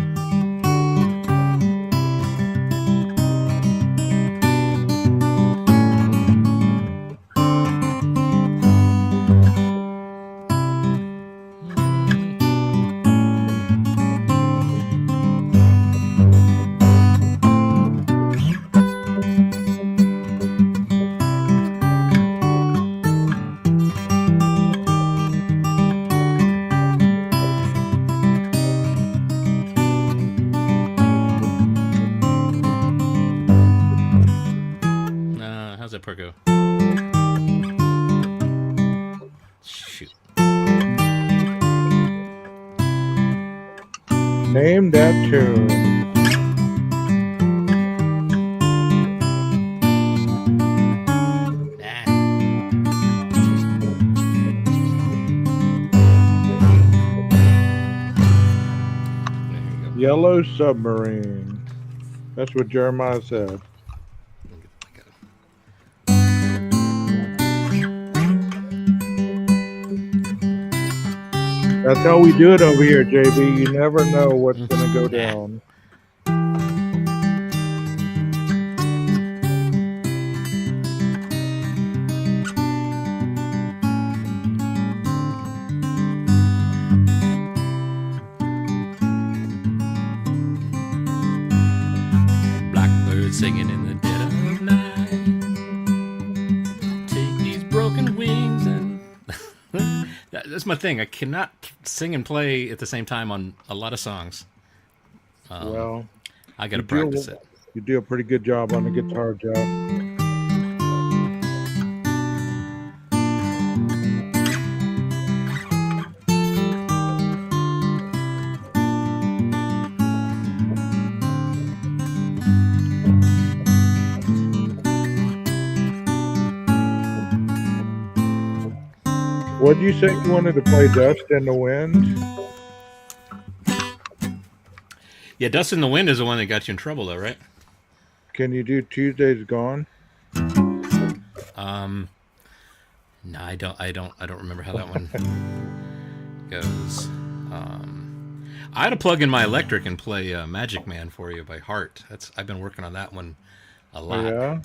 How's that part go? Shoot. Name that tune. Yellow Submarine. That's what Jeremiah said. That's how we do it over here, JB. You never know what's going to go down. Blackbird singing in the dead of night. Take these broken wings and that's my thing. I cannot sing and play at the same time on a lot of songs. Well, I got to practice it. You do a pretty good job on the guitar, Jeff. What did you say you wanted to play? Dust in the Wind? Yeah, Dust in the Wind is the one that got you in trouble, though, right? Can you do Tuesdays Gone? No, I don't remember how that one goes. I had to plug in my electric and play Magic Man for you by heart. I've been working on that one a Oh, lot. yeah.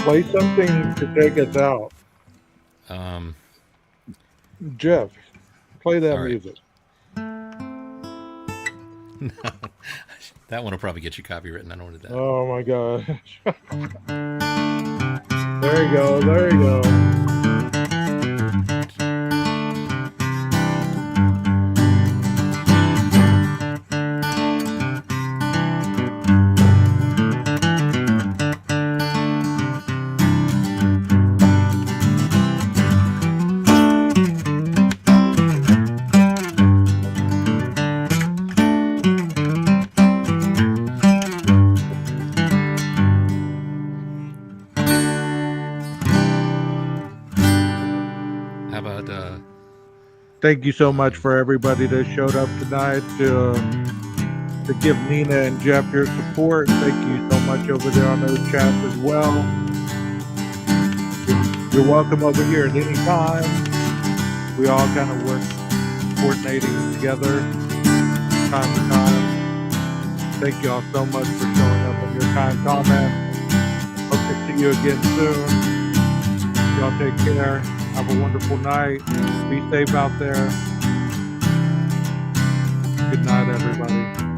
Play something to take us out. Um, Jeff, play that all right. music. That one will probably get you copywritten. I don't want to do that. Oh my gosh. There you go. There you go. How about Thank you so much for everybody that showed up tonight to give Nina and Jeff your support. Thank you so much over there on those chats as well. You're welcome over here at any time. We all kind of work coordinating together time to time. Thank you all so much for showing up and your kind comments. Hope to see you again soon. Y'all take care. Have a wonderful night. Be safe out there. Good night, everybody.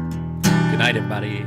good night, everybody?